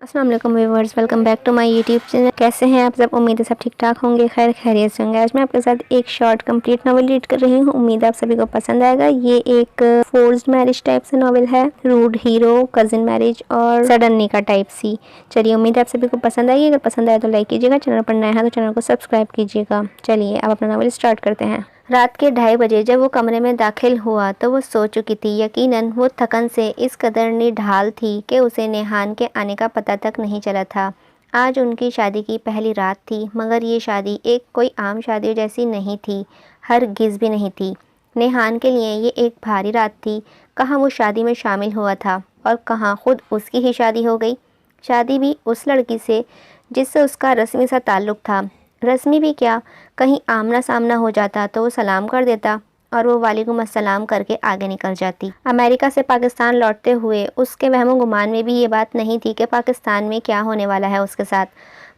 अस्सलाम वालेकुम viewers, welcome back to my YouTube channel. कैसे हैं आप सब? उम्मीद है सब ठीक ठाक होंगे, खैर खैरियत से होंगे। आज मैं आपके साथ एक शॉर्ट कंप्लीट नॉवल रीड कर रही हूँ। उम्मीद है आप सभी को पसंद आएगा। ये एक फोर्स्ड मैरिज टाइप से नॉवल है, रूड हीरो, कजिन मैरिज और सडन निकाह टाइप सी। चलिए, उम्मीद है आप सभी को पसंद आएगी। अगर पसंद आए तो लाइक कीजिएगा, चैनल पर नया है तो चैनल को सब्सक्राइब कीजिएगा। चलिए अब अपना नॉवल स्टार्ट करते हैं। रात के 2:30 बजे जब वो कमरे में दाखिल हुआ तो वो सो चुकी थी। यकीनन वो थकन से इस कदर निढाल थी कि उसे नेहान के आने का पता तक नहीं चला था। आज उनकी शादी की पहली रात थी, मगर ये शादी एक कोई आम शादी जैसी नहीं थी, हरगिज़ भी नहीं थी। नेहान के लिए ये एक भारी रात थी। कहाँ वो शादी में शामिल हुआ था और कहाँ खुद उसकी ही शादी हो गई। शादी भी उस लड़की से जिससे उसका रस्मी सा ताल्लुक़ था। रस्मी भी क्या, कहीं आमना सामना हो जाता तो वो सलाम कर देता और वो वालेकुम अस्सलाम करके आगे निकल जाती। अमेरिका से पाकिस्तान लौटते हुए उसके वहमो गुमान में भी ये बात नहीं थी कि पाकिस्तान में क्या होने वाला है उसके साथ,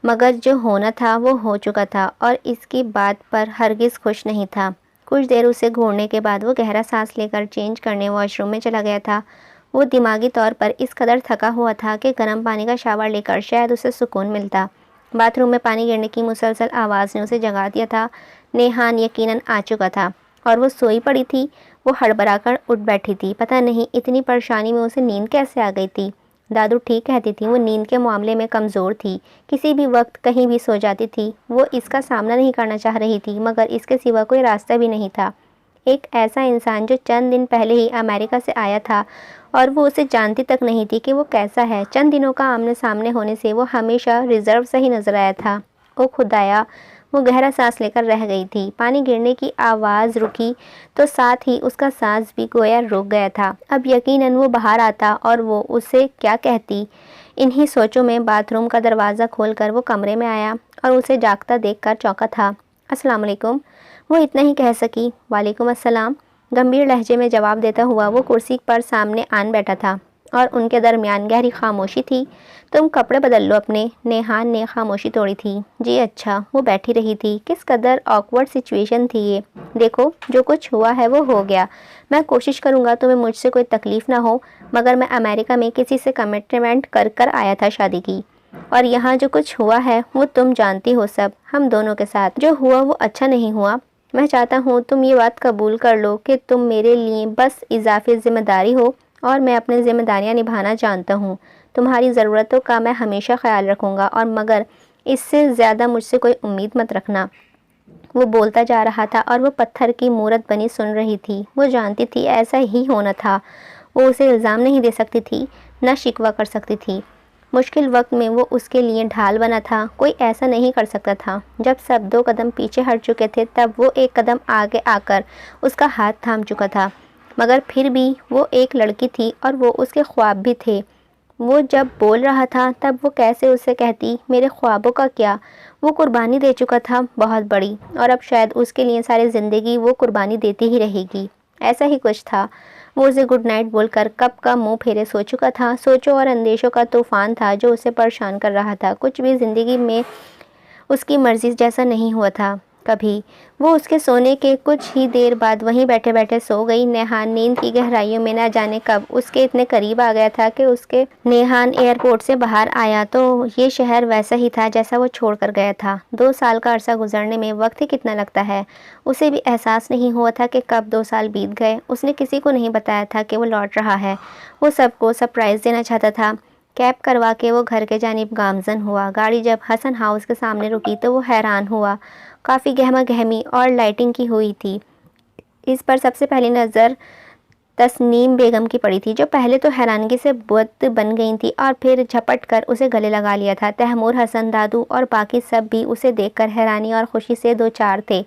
मगर जो होना था वो हो चुका था और इसकी बात पर हरगिज़ खुश नहीं था। कुछ देर उसे घूरने के बाद वो गहरा सांस लेकर चेंज करने वॉशरूम में चला गया था। वो दिमागी तौर पर इस कदर थका हुआ था कि गर्म पानी का शावर लेकर शायद उसे सुकून मिलता। बाथरूम में पानी गिरने की मुसलसल आवाज़ ने उसे जगा दिया था। नेहान यकीनन आ चुका था और वो सोई पड़ी थी। वो हड़बड़ाकर उठ बैठी थी। पता नहीं इतनी परेशानी में उसे नींद कैसे आ गई थी। दादू ठीक कहती थी, वो नींद के मामले में कमज़ोर थी, किसी भी वक्त कहीं भी सो जाती थी। वो इसका सामना नहीं करना चाह रही थी, मगर इसके सिवा कोई रास्ता भी नहीं था। एक ऐसा इंसान जो चंद दिन पहले ही अमेरिका से आया था और वो उसे जानती तक नहीं थी कि वो कैसा है। चंद दिनों का आमने सामने होने से वो हमेशा रिजर्व से ही नजर आया था। ओ खुदाया, वो गहरा सांस लेकर रह गई थी। पानी गिरने की आवाज़ रुकी तो साथ ही उसका सांस भी गोया रुक गया था। अब यकीनन वो बाहर आता और वो उसे क्या कहती। इन्हीं सोचों में बाथरूम का दरवाज़ा खोलकर वो कमरे में आया और उसे जागता देखकर चौंका था। अस्सलाम वालेकुम, वो इतना ही कह सकी। वालेकुम अस्सलाम, गंभीर लहजे में जवाब देता हुआ वो कुर्सी पर सामने आन बैठा था और उनके दरमियान गहरी खामोशी थी। तुम कपड़े बदल लो अपने। नेहान ने खामोशी तोड़ी थी। जी अच्छा, वो बैठी रही थी। किस कदर ऑकवर्ड सिचुएशन थी ये। देखो, जो कुछ हुआ है वो हो गया। मैं कोशिश करूँगा तुम्हें मुझसे कोई तकलीफ़ ना हो, मगर मैं अमेरिका में किसी से कमिटमेंट कर कर आया था शादी की, और यहाँ जो कुछ हुआ है वो तुम जानती हो सब। हम दोनों के साथ जो हुआ वो अच्छा नहीं हुआ। मैं चाहता हूँ तुम ये बात कबूल कर लो कि तुम मेरे लिए बस इजाफी जिम्मेदारी हो और मैं अपनी जिम्मेदारियाँ निभाना जानता हूँ। तुम्हारी ज़रूरतों का मैं हमेशा ख्याल रखूँगा, और मगर इससे ज़्यादा मुझसे कोई उम्मीद मत रखना। वो बोलता जा रहा था और वो पत्थर की मूरत बनी सुन रही थी। वो जानती थी ऐसा ही होना था। वो उसे इल्ज़ाम नहीं दे सकती थी, न शिकवा कर सकती थी। मुश्किल वक्त में वो उसके लिए ढाल बना था। कोई ऐसा नहीं कर सकता था। जब सब 2 कदम पीछे हट चुके थे तब वो 1 कदम आगे आकर उसका हाथ थाम चुका था। मगर फिर भी वो एक लड़की थी और वो उसके ख्वाब भी थे। वो जब बोल रहा था तब वो कैसे उसे कहती, मेरे ख्वाबों का क्या। वो कुर्बानी दे चुका था बहुत बड़ी, और अब शायद उसके लिए सारी ज़िंदगी वो कुर्बानी देती ही रहेगी। ऐसा ही कुछ था। वो उसे गुड नाइट बोलकर कब का मुंह फेरे सो चुका था। सोचों और अंदेशों का तूफान था जो उसे परेशान कर रहा था। कुछ भी ज़िंदगी में उसकी मर्ज़ी जैसा नहीं हुआ था कभी। वो उसके सोने के कुछ ही देर बाद वहीं बैठे बैठे सो गई। नेहान नींद की गहराइयों में न जाने कब उसके इतने करीब आ गया था कि उसके नेहान एयरपोर्ट से बाहर आया तो ये शहर वैसा ही था जैसा वो छोड़ कर गया था। 2 साल का अरसा गुजरने में वक्त ही कितना लगता है। उसे भी एहसास नहीं हुआ था कि कब 2 साल बीत गए। उसने किसी को नहीं बताया था कि वो लौट रहा है। वो सबको सरप्राइज़ देना चाहता था। कैब करवा के वो घर के जानिब गामजन हुआ। गाड़ी जब हसन हाउस के सामने रुकी तो वो हैरान हुआ। काफ़ी गहमा गहमी और लाइटिंग की हुई थी। इस पर सबसे पहली नज़र तस्नीम बेगम की पड़ी थी, जो पहले तो हैरानगी से बुत बन गई थी और फिर झपट कर उसे गले लगा लिया था। तैमूर, हसन, दादू और बाकी सब भी उसे देखकर हैरानी और खुशी से दो चार थे।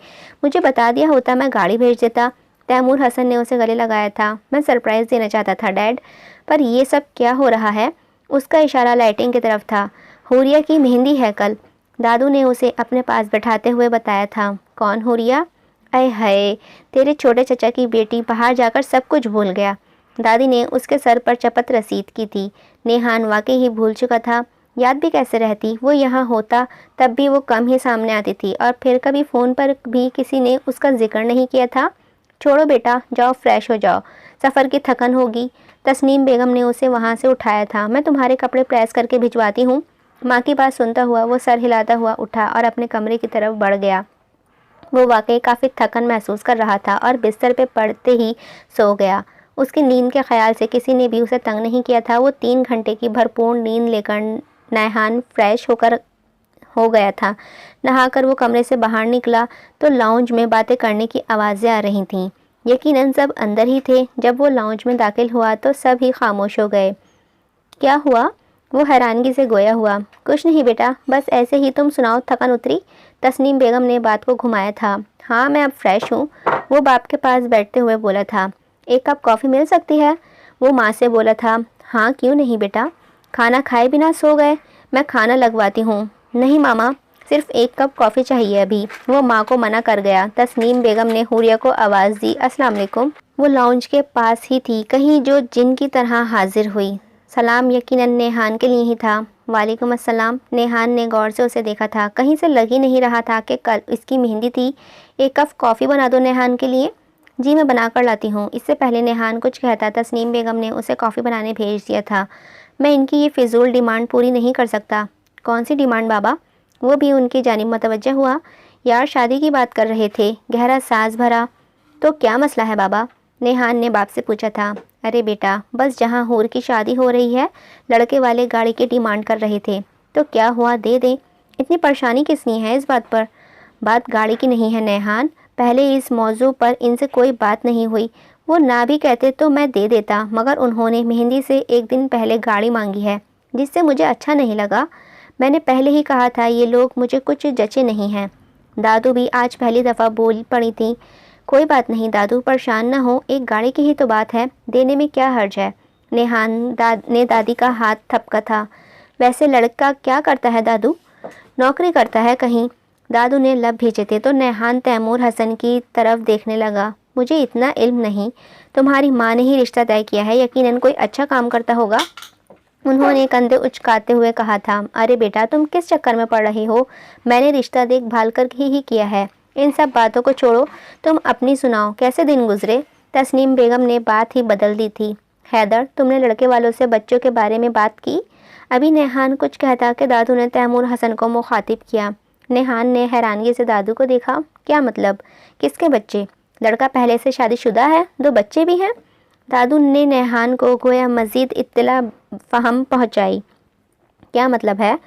मुझे बता दिया होता मैं गाड़ी भेज देता। तैमूर हसन ने उसे गले लगाया था। मैं सरप्राइज़ देना चाहता था डैड, पर ये सब क्या हो रहा है। उसका इशारा लाइटिंग की तरफ था। हुरिया की मेहंदी है कल, दादू ने उसे अपने पास बैठाते हुए बताया था। कौन हुरिया? अय हाय, तेरे छोटे चचा की बेटी बाहर जाकर सब कुछ भूल गया। दादी ने उसके सर पर चपत रसीद की थी। नेहान वाकई ही भूल चुका था। याद भी कैसे रहती। वो यहाँ होता तब भी वो कम ही सामने आती थी, और फिर कभी फ़ोन पर भी किसी ने उसका जिक्र नहीं किया था। छोड़ो बेटा, जाओ फ्रेश हो जाओ, सफ़र की थकन होगी। तस्नीम बेगम ने उसे वहाँ से उठाया था। मैं तुम्हारे कपड़े प्रेस करके भिजवाती हूँ। माँ की बात सुनता हुआ वो सर हिलाता हुआ उठा और अपने कमरे की तरफ बढ़ गया। वो वाकई काफ़ी थकन महसूस कर रहा था और बिस्तर पे पड़ते ही सो गया। उसकी नींद के ख्याल से किसी ने भी उसे तंग नहीं किया था। वो 3 घंटे की भरपूर नींद लेकर नहान फ्रेश होकर हो गया था। नहाकर वो कमरे से बाहर निकला तो लाउंज में बातें करने की आवाज़ें आ रही थीं। यकीनन सब अंदर ही थे। जब वो लाउंज में दाखिल हुआ तो सब ही खामोश हो गए। क्या हुआ? वो हैरानगी से गोया हुआ। कुछ नहीं बेटा, बस ऐसे ही। तुम सुनाओ, थकन उतरी? तस्नीम बेगम ने बात को घुमाया था। हाँ, मैं अब फ्रेश हूँ, वो बाप के पास बैठते हुए बोला था। एक कप कॉफ़ी मिल सकती है? वो माँ से बोला था। हाँ, क्यों नहीं बेटा। खाना खाए बिना सो गए? मैं खाना लगवाती हूँ। नहीं मामा, सिर्फ एक कप कॉफ़ी चाहिए अभी। वो माँ को मना कर गया। तस्नीम बेगम ने हुरिया को आवाज़ दी। अस्सलाम वालेकुम। वो लाउंज के पास ही थी, कहीं जो जिन की तरह हाजिर हुई। सलाम यकीनन नेहान के लिए ही था। वालेकुम अस्सलाम। नेहान ने गौर से उसे देखा था। कहीं से लग ही नहीं रहा था कि कल इसकी मेहंदी थी। एक कप कॉफ़ी बना दो नेहान के लिए। जी मैं बना कर लाती हूँ। इससे पहले नेहान कुछ कहता तस्नीम बेगम ने उसे कॉफ़ी बनाने भेज दिया था। मैं इनकी ये फिजूल डिमांड पूरी नहीं कर सकता। कौन सी डिमांड बाबा? वो भी उनकी जानिब मतवज्जा हुआ। यार शादी की बात कर रहे थे, गहरा सांस भरा। तो क्या मसला है बाबा? नेहान ने बाप से पूछा था। अरे बेटा, बस जहाँ हूर की शादी हो रही है, लड़के वाले गाड़ी की डिमांड कर रहे थे। तो क्या हुआ, दे दें। इतनी परेशानी किसनी है इस बात पर? बात गाड़ी की नहीं है नेहान, पहले इस मौजू पर इनसे कोई बात नहीं हुई। वो ना भी कहते तो मैं दे देता, मगर उन्होंने मेहंदी से एक दिन पहले गाड़ी मांगी है, जिससे मुझे अच्छा नहीं लगा। मैंने पहले ही कहा था ये लोग मुझे कुछ जचे नहीं हैं। दादू भी आज पहली दफ़ा बोल पड़ी थी। कोई बात नहीं दादू, परेशान ना हो, एक गाड़ी की ही तो बात है, देने में क्या हर्ज है। नेहान ने दादी का हाथ थपका था। वैसे लड़का क्या करता है दादू? नौकरी करता है कहीं। दादू ने लब भींचे थे तो नेहान तैमूर हसन की तरफ देखने लगा। मुझे इतना इल्म नहीं, तुम्हारी माँ ने ही रिश्ता तय किया है, यकीनन कोई अच्छा काम करता होगा। उन्होंने कंधे उचकाते हुए कहा था। अरे बेटा, तुम किस चक्कर में पड़ रही हो? मैंने रिश्ता देखभाल कर ही किया है। इन सब बातों को छोड़ो, तुम अपनी सुनाओ, कैसे दिन गुजरे? तस्नीम बेगम ने बात ही बदल दी थी। हैदर, तुमने लड़के वालों से बच्चों के बारे में बात की? अभी नेहान कुछ कहता कि दादू ने तैमूर हसन को मुखातिब किया। नेहान ने हैरानगी से दादू को देखा। क्या मतलब? किसके बच्चे? लड़का पहले से शादीशुदा है, 2 बच्चे भी हैं। दादू ने नेहान को गोया मज़ीद इत्तला फहम पहुंचाई। क्या मतलब है?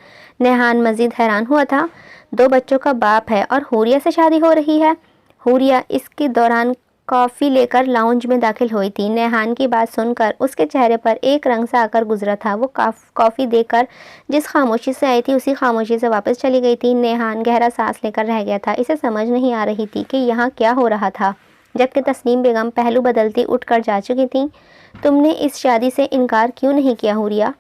नेहान मज़ीद हैरान हुआ था। 2 बच्चों का बाप है और हुरिया से शादी हो रही है। हुरिया इसके दौरान कॉफ़ी लेकर लाउंज में दाखिल हुई थी। नेहान की बात सुनकर उसके चेहरे पर एक रंग सा आकर गुजरा था। वो कॉफ़ी देकर जिस खामोशी से आई थी उसी खामोशी से वापस चली गई थी। नेहान गहरा सांस लेकर रह गया था। इसे समझ नहीं आ रही थी कि यहाँ क्या हो रहा था, जबकि तस्नीम बेगम पहलू बदलती उठकर जा चुकी थीं। तुमने इस शादी से इनकार क्यों नहीं किया हुरिया?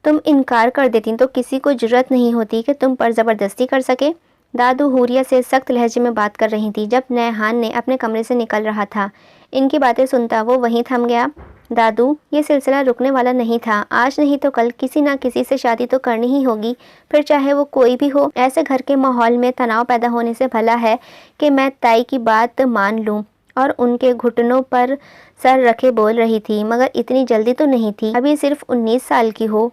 तुम इनकार कर देती तो किसी को जुर्रत नहीं होती कि तुम पर ज़बरदस्ती कर सके। दादू हुरिया से सख्त लहजे में बात कर रही थी जब नेहान ने अपने कमरे से निकल रहा था। इनकी बातें सुनता वो वहीं थम गया। दादू, ये सिलसिला रुकने वाला नहीं था। आज नहीं तो कल किसी ना किसी से शादी तो करनी ही होगी, फिर चाहे वो कोई भी हो। ऐसे घर के माहौल में तनाव पैदा होने से भला है कि मैं ताई की बात मान लूँ। और उनके घुटनों पर सर रखे बोल रही थी, मगर इतनी जल्दी तो नहीं थी, अभी सिर्फ 19 साल की हो।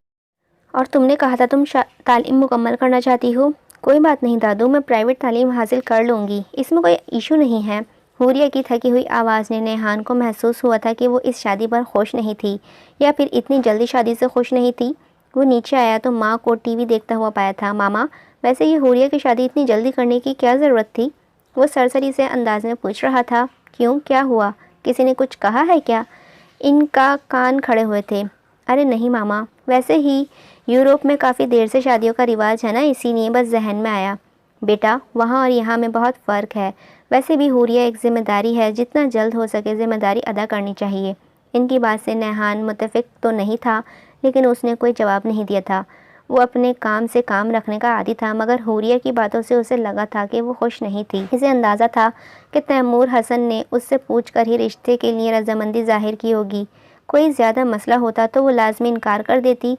और तुमने कहा था तुम तालीम मुकम्मल करना चाहती हो। कोई बात नहीं दादू, मैं प्राइवेट तालीम हासिल कर लूँगी, इसमें कोई इशू नहीं है। हुरिया की थकी हुई आवाज़ ने नेहान को महसूस हुआ था कि वो इस शादी पर खुश नहीं थी, या फिर इतनी जल्दी शादी से खुश नहीं थी। वो नीचे आया तो माँ को टीवी देखता हुआ पाया था। मामा, वैसे ये हुरिया की शादी इतनी जल्दी करने की क्या ज़रूरत थी? वो सरसरी से अंदाज में पूछ रहा था। क्यों, क्या हुआ? किसी ने कुछ कहा है क्या? इनका कान खड़े हुए थे। अरे नहीं मामा, वैसे ही यूरोप में काफ़ी देर से शादियों का रिवाज है ना, इसीलिए बस जहन में आया। बेटा, वहाँ और यहाँ में बहुत फ़र्क है। वैसे भी हुरिया एक ज़िम्मेदारी है, जितना जल्द हो सके ज़िम्मेदारी अदा करनी चाहिए। इनकी बात से नेहान मुतफिक तो नहीं था, लेकिन उसने कोई जवाब नहीं दिया था। वो अपने काम से काम रखने का आदी था, मगर हुरिया की बातों से उसे लगा था कि वो खुश नहीं थी। इसे अंदाज़ा था कि तैमूर हसन ने उससे पूछकर ही रिश्ते के लिए रजामंदी जाहिर की होगी। कोई ज़्यादा मसला होता तो वो लाजमी इनकार कर देती।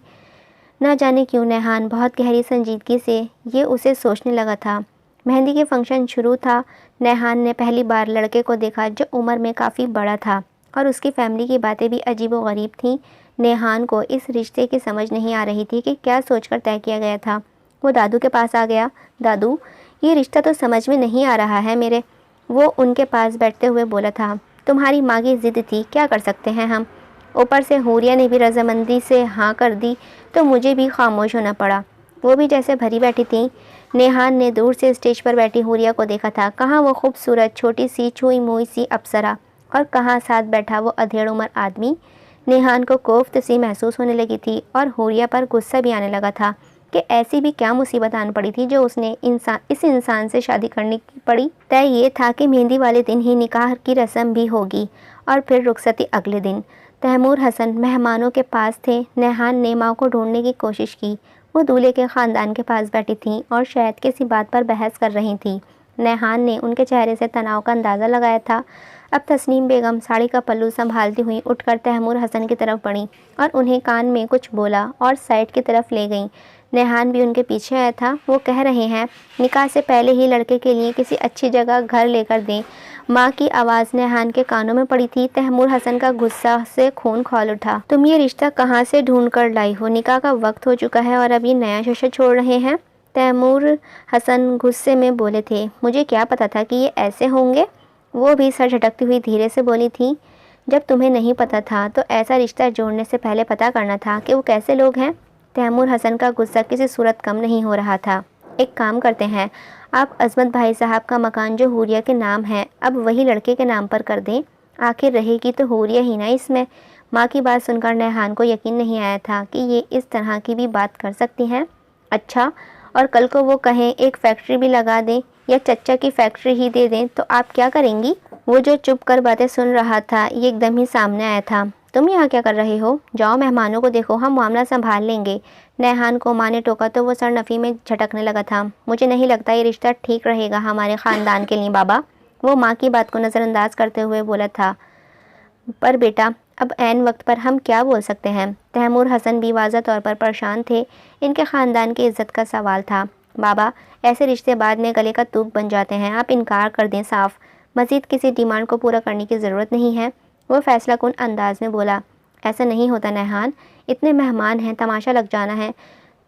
ना जाने क्यों नेहान बहुत गहरी संजीदगी से ये उसे सोचने लगा था। मेहंदी के फंक्शन शुरू था। नेहान ने पहली बार लड़के को देखा जो उम्र में काफ़ी बड़ा था। और उसकी फैमिली की बातें भी अजीबो-गरीब थीं। नेहान को इस रिश्ते की समझ नहीं आ रही थी कि क्या सोचकर तय किया गया था। वो दादू के पास आ गया। दादू, ये रिश्ता तो समझ में नहीं आ रहा है मेरे। वो उनके पास बैठते हुए बोला था। तुम्हारी माँ की ज़िद थी, क्या कर सकते हैं हम। ऊपर से हुरिया ने भी रजामंदी से हाँ कर दी तो मुझे भी खामोश होना पड़ा। वो भी जैसे भरी बैठी थी। नेहान ने दूर से स्टेज पर बैठी हुरिया को देखा था। कहाँ वो खूबसूरत छोटी सी छुई मुई सी अप्सरा और कहाँ साथ बैठा वो अधेड़ उम्र आदमी। नेहान को कोफ्त सी महसूस होने लगी थी और हुरिया पर गुस्सा भी आने लगा था कि ऐसी भी क्या मुसीबत आन पड़ी थी जो उसने इस इंसान से शादी करनी पड़ी। तय ये था कि मेहंदी वाले दिन ही निकाह की रस्म भी होगी और फिर रुखसती अगले दिन। तैमूर हसन मेहमानों के पास थे। नेहान ने माँ को ढूंढने की कोशिश की। वो दूल्हे के ख़ानदान के पास बैठी थीं और शायद किसी बात पर बहस कर रही थीं। नेहान ने उनके चेहरे से तनाव का अंदाज़ा लगाया था। अब तस्नीम बेगम साड़ी का पल्लू संभालती हुई उठकर तैमूर हसन की तरफ बढ़ी और उन्हें कान में कुछ बोला और साइड की तरफ ले गईं। नेहान भी उनके पीछे आया था। वो कह रहे हैं निकाह से पहले ही लड़के के लिए किसी अच्छी जगह घर लेकर दें। माँ की आवाज़ नेहान के कानों में पड़ी थी। तैमूर हसन का गुस्सा से खून खौल उठा। तुम ये रिश्ता कहाँ से ढूंढ कर लाई हो? निकाह का वक्त हो चुका है और अब ये नया शोशा छोड़ रहे हैं। तैमूर हसन गुस्से में बोले थे। मुझे क्या पता था कि ये ऐसे होंगे। वो भी सर झटकती हुई धीरे से बोली थी। जब तुम्हें नहीं पता था तो ऐसा रिश्ता जोड़ने से पहले पता करना था कि वो कैसे लोग हैं। तैमूर हसन का गुस्सा किसी सूरत कम नहीं हो रहा था। एक काम करते हैं, आप अजमत भाई साहब का मकान जो हुरिया के नाम है अब वही लड़के के नाम पर कर दें। आखिर रहेगी तो हुरिया ही ना इसमें। माँ की बात सुनकर नेहान को यकीन नहीं आया था कि ये इस तरह की भी बात कर सकती हैं। अच्छा, और कल को वो कहें एक फैक्ट्री भी लगा दें या चच्चा की फैक्ट्री ही दे दें तो आप क्या करेंगी? वो जो चुप कर बातें सुन रहा था ये एकदम ही सामने आया था। तुम यहाँ क्या कर रहे हो? जाओ मेहमानों को देखो, हम मामला संभाल लेंगे। नेहान को माँ ने टोका तो वो सरनफी में झटकने लगा था। मुझे नहीं लगता ये रिश्ता ठीक रहेगा हमारे ख़ानदान के लिए बाबा। वो माँ की बात को नज़रअंदाज करते हुए बोला था। पर बेटा, अब ऐन वक्त पर हम क्या बोल सकते हैं? तैमूर हसन भी वाज़ा तौर पर परेशान थे। इनके ख़ानदान की इज़्ज़त का सवाल था। बाबा, ऐसे रिश्ते बाद में गले का तूप बन जाते हैं। आप इनकार कर दें साफ। मज़ीद किसी डिमांड को पूरा करने की ज़रूरत नहीं है। वो फैसला कुन अंदाज में बोला। ऐसा नहीं होता नेहान, इतने मेहमान हैं, तमाशा लग जाना है।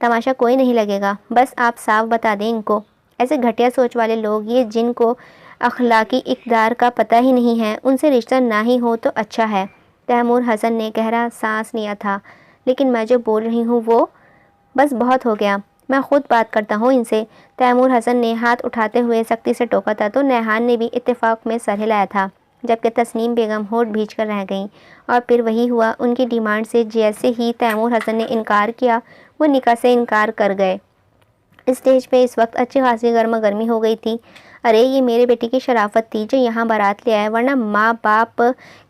तमाशा कोई नहीं लगेगा, बस आप साफ बता दें इनको। ऐसे घटिया सोच वाले लोग, ये जिनको अखलाकी इक़दार का पता ही नहीं है, उनसे रिश्ता ना ही हो तो अच्छा है। तैमूर हसन ने गहरा सांस लिया था। लेकिन मैं जो बोल रही हूँ वो बस बहुत हो गया, मैं ख़ुद बात करता हूँ इनसे। तैमूर हसन ने हाथ उठाते हुए सख्ती से टोका था तो नेहान ने भी इत्तेफाक में सर हिलाया था, जबकि तस्नीम बेगम होठ भींच कर रह गईं। और फिर वही हुआ। उनकी डिमांड से जैसे ही तैमूर हसन ने इनकार किया वो निकाह से इनकार कर गए। स्टेज पे इस वक्त अच्छी खासी गर्मा गर्मी हो गई थी। अरे ये मेरे बेटी की शराफत थी जो यहाँ बारात ले आया, वरना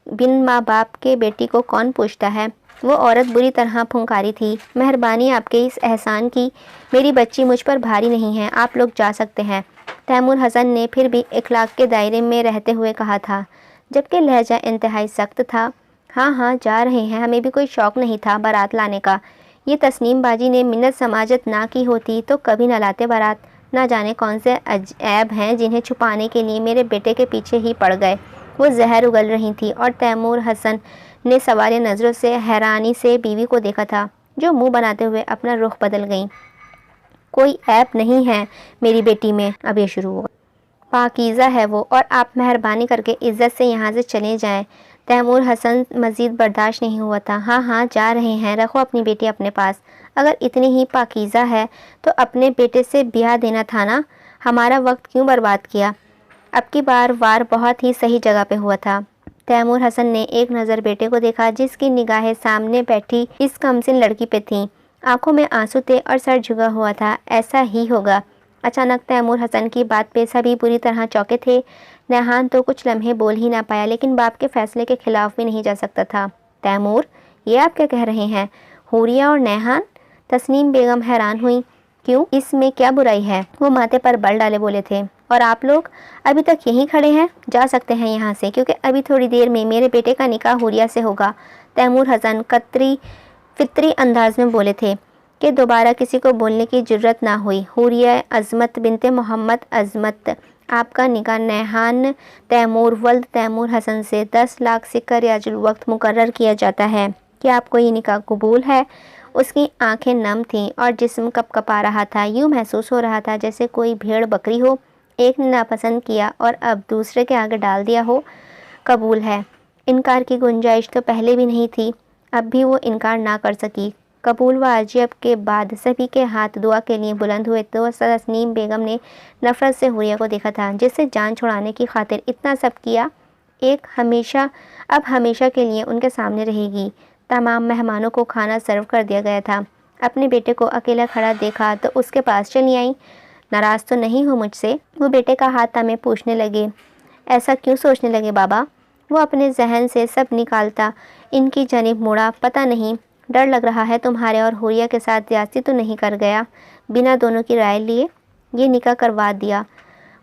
बिन माँ बाप के बेटी को कौन पूछता है। वो औरत बुरी तरह फुंकारी थी। मेहरबानी आपके इस एहसान की, मेरी बच्ची मुझ पर भारी नहीं है, आप लोग जा सकते हैं। तैमूर हसन ने फिर भी इखलाक के दायरे में रहते हुए कहा था, जबकि लहजा इंतहाई सख्त था। हाँ हाँ, जा रहे हैं, हमें भी कोई शौक़ नहीं था बारात लाने का। ये तस्नीम बाजी ने मिन्नत समाजत ना की होती तो कभी न लाते बारात। ना जाने कौन से ऐब हैं जिन्हें छुपाने के लिए मेरे बेटे के पीछे ही पड़ गए। वो जहर उगल रही थी और तैमूर हसन ने सवालिया नज़रों से हैरानी से बीवी को देखा था, जो मुंह बनाते हुए अपना रुख बदल गई। कोई ऐब नहीं है मेरी बेटी में। अब ये शुरू होगा। पाकीज़ा है वो, और आप मेहरबानी करके इज़्ज़त से यहाँ से चले जाएं। तैमूर हसन मज़ीद बर्दाश्त नहीं हुआ था। हाँ हाँ, जा रहे हैं, रखो अपनी बेटी अपने पास। अगर इतनी ही पाकीज़ा है तो अपने बेटे से ब्याह देना था ना, हमारा वक्त क्यों बर्बाद किया। अब की बार वार बहुत ही सही जगह पे हुआ था। तैमूर हसन ने एक नज़र बेटे को देखा, जिसकी निगाहें सामने बैठी इस कमसिन लड़की पे थीं। आंखों में आंसू थे और सर झुका हुआ था। ऐसा ही होगा। अचानक तैमूर हसन की बात पे सभी बुरी तरह चौंके थे। नेहान तो कुछ लम्हे बोल ही ना पाया, लेकिन बाप के फैसले के खिलाफ भी नहीं जा सकता था। तैमूर, ये आप क्या कह रहे हैं? हुरिया और नेहान? तस्नीम बेगम हैरान हुई। क्यों, इसमें क्या बुराई है? वो माथे पर बल डाले बोले थे। और आप लोग अभी तक यहीं खड़े हैं? जा सकते हैं यहाँ से, क्योंकि अभी थोड़ी देर में मेरे बेटे का निकाह हुरिया से होगा। तैमूर हसन फित्री अंदाज में बोले थे कि दोबारा किसी को बोलने की जुर्रत ना हुई। हुरिया अज़मत बिनते मोहम्मद अज़मत आपका निकाह नेहान तैमूर वल्द तैमूर हसन से 10 लाख सिक्का रियाजुल वक्त मुकर्रर किया जाता है। क्या आपको ये निकाह कबूल है? उसकी आंखें नम थीं और जिस्म कपकपा रहा था। यूँ महसूस हो रहा था जैसे कोई भेड़ बकरी हो, एक ने नापसंद किया और अब दूसरे के आगे डाल दिया हो। कबूल है। इनकार की गुंजाइश तो पहले भी नहीं थी, अब भी वो इनकार ना कर सकी। कबूल व आजियब के बाद सभी के हाथ दुआ के लिए बुलंद हुए तो तस्नीम बेगम ने नफरत से हुरिया को देखा था, जिससे जान छुड़ाने की खातिर इतना सब किया। अब हमेशा के लिए उनके सामने रहेगी। तमाम मेहमानों को खाना सर्व कर दिया गया था। अपने बेटे को अकेला खड़ा देखा तो उसके पास चली आई। नाराज़ तो नहीं हो मुझसे? वो बेटे का हाथ थामे पूछने लगे। ऐसा क्यों सोचने लगे बाबा? वो अपने जहन से सब निकालता इनकी जानिब मुड़ा। पता नहीं, डर लग रहा है तुम्हारे और हुरिया के साथ ज्यादती तो नहीं कर गया? बिना दोनों की राय लिए ये निकाह करवा दिया।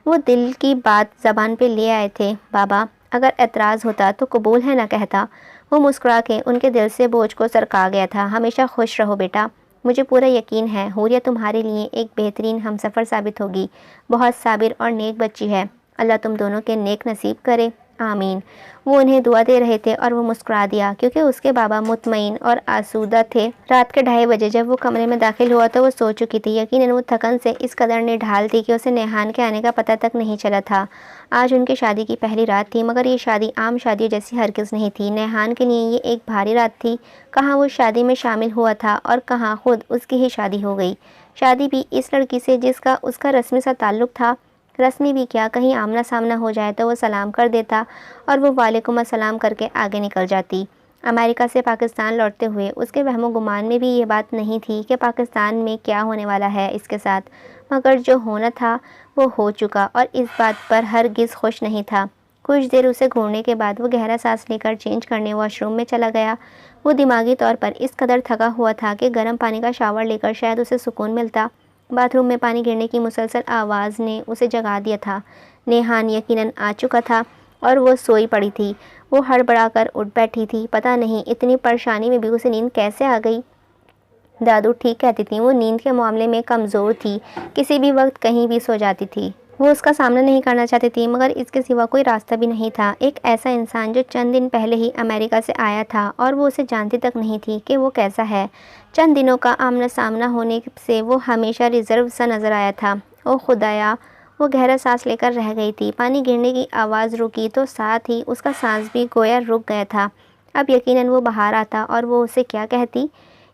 वो दिल की बात ज़बान पे ले आए थे बाबा। अगर एतराज़ होता तो कबूल है ना कहता। वो मुस्कुरा के उनके दिल से बोझ को सरका गया था। हमेशा खुश रहो बेटा, मुझे पूरा यकीन है हुरिया तुम्हारे लिए एक बेहतरीन हमसफ़र साबित होगी। बहुत साबिर और नेक बच्ची है। अल्लाह तुम दोनों के नेक नसीब करे, आमीन। वो उन्हें दुआ दे रहे थे और वो मुस्कुरा दिया क्योंकि उसके बाबा मुतमईन और आसूदा थे। रात के 2:30 बजे जब वो कमरे में दाखिल हुआ तो वो सो चुकी थी। यकीनन वो थकन से इस कदर निढाल थी कि उसे नेहान के आने का पता तक नहीं चला था। आज उनकी शादी की पहली रात थी, मगर ये शादी आम शादियों जैसी हरगिज़ नहीं थी। नेहान के लिए ये एक भारी रात थी। कहाँ वो शादी में शामिल हुआ था और कहाँ खुद उसकी ही शादी हो गई। शादी भी इस लड़की से जिसका उसका रस्मी सा ताल्लुक़ था। रस्मी भी क्या, कहीं आमना सामना हो जाए तो वो सलाम कर देता और वो वालेकुम अस्सलाम करके आगे निकल जाती। अमेरिका से पाकिस्तान लौटते हुए उसके वहमो गुमान में भी ये बात नहीं थी कि पाकिस्तान में क्या होने वाला है इसके साथ, मगर जो होना था वो हो चुका और इस बात पर हरगिज़ खुश नहीं था। कुछ देर उसे घूरने के बाद वो गहरा सांस लेकर चेंज करने वॉशरूम में चला गया। वो दिमागी तौर पर इस कदर थका हुआ था कि गर्म पानी का शावर लेकर शायद उसे सुकून मिलता। बाथरूम में पानी गिरने की मुसलसल आवाज़ ने उसे जगा दिया था। नेहान यकीनन आ चुका था और वो सोई पड़ी थी। वो हड़बड़ाकर उठ बैठी थी। पता नहीं इतनी परेशानी में भी उसे नींद कैसे आ गई। दादू ठीक कहती थी, वो नींद के मामले में कमज़ोर थी, किसी भी वक्त कहीं भी सो जाती थी। वो उसका सामना नहीं करना चाहती थी, मगर इसके सिवा कोई रास्ता भी नहीं था। एक ऐसा इंसान जो चंद दिन पहले ही अमेरिका से आया था और वो उसे जानती तक नहीं थी कि वो कैसा है। चंद दिनों का आमना सामना होने से वो हमेशा रिजर्व सा नज़र आया था। ओ खुदाया, वो गहरा सांस लेकर रह गई थी। पानी गिरने की आवाज़ रुकी तो साथ ही उसका सांस भी गोया रुक गया था। अब यकीनन वो बाहर आता और वो उसे क्या कहती।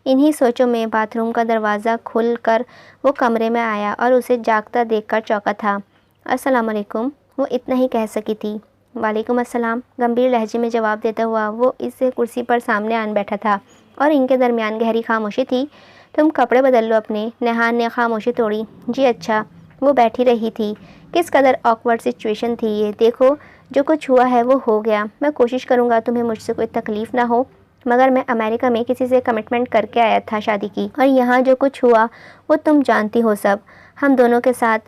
इन्हीं सोचों में बाथरूम का दरवाज़ा खुल कर वो कमरे में आया और उसे जागता देखकर चौंका था। अस्सलाम वालेकुम, वो इतना ही कह सकी थी। वालेकुम अस्सलाम, गंभीर लहजे में जवाब देता हुआ वो इससे कुर्सी पर सामने आन बैठा था और इनके दरमियान गहरी खामोशी थी। तुम कपड़े बदल लो अपने। नेहान ने खामोशी तोड़ी। जी अच्छा। वो बैठी रही थी। किस कदर ऑकवर्ड सिचुएशन थी ये। देखो, जो कुछ हुआ है वो हो गया। मैं कोशिश करूँगा तुम्हें मुझसे कोई तकलीफ़ ना हो, मगर मैं अमेरिका में किसी से कमिटमेंट करके आया था शादी की, और यहाँ जो कुछ हुआ वो तुम जानती हो सब। हम दोनों के साथ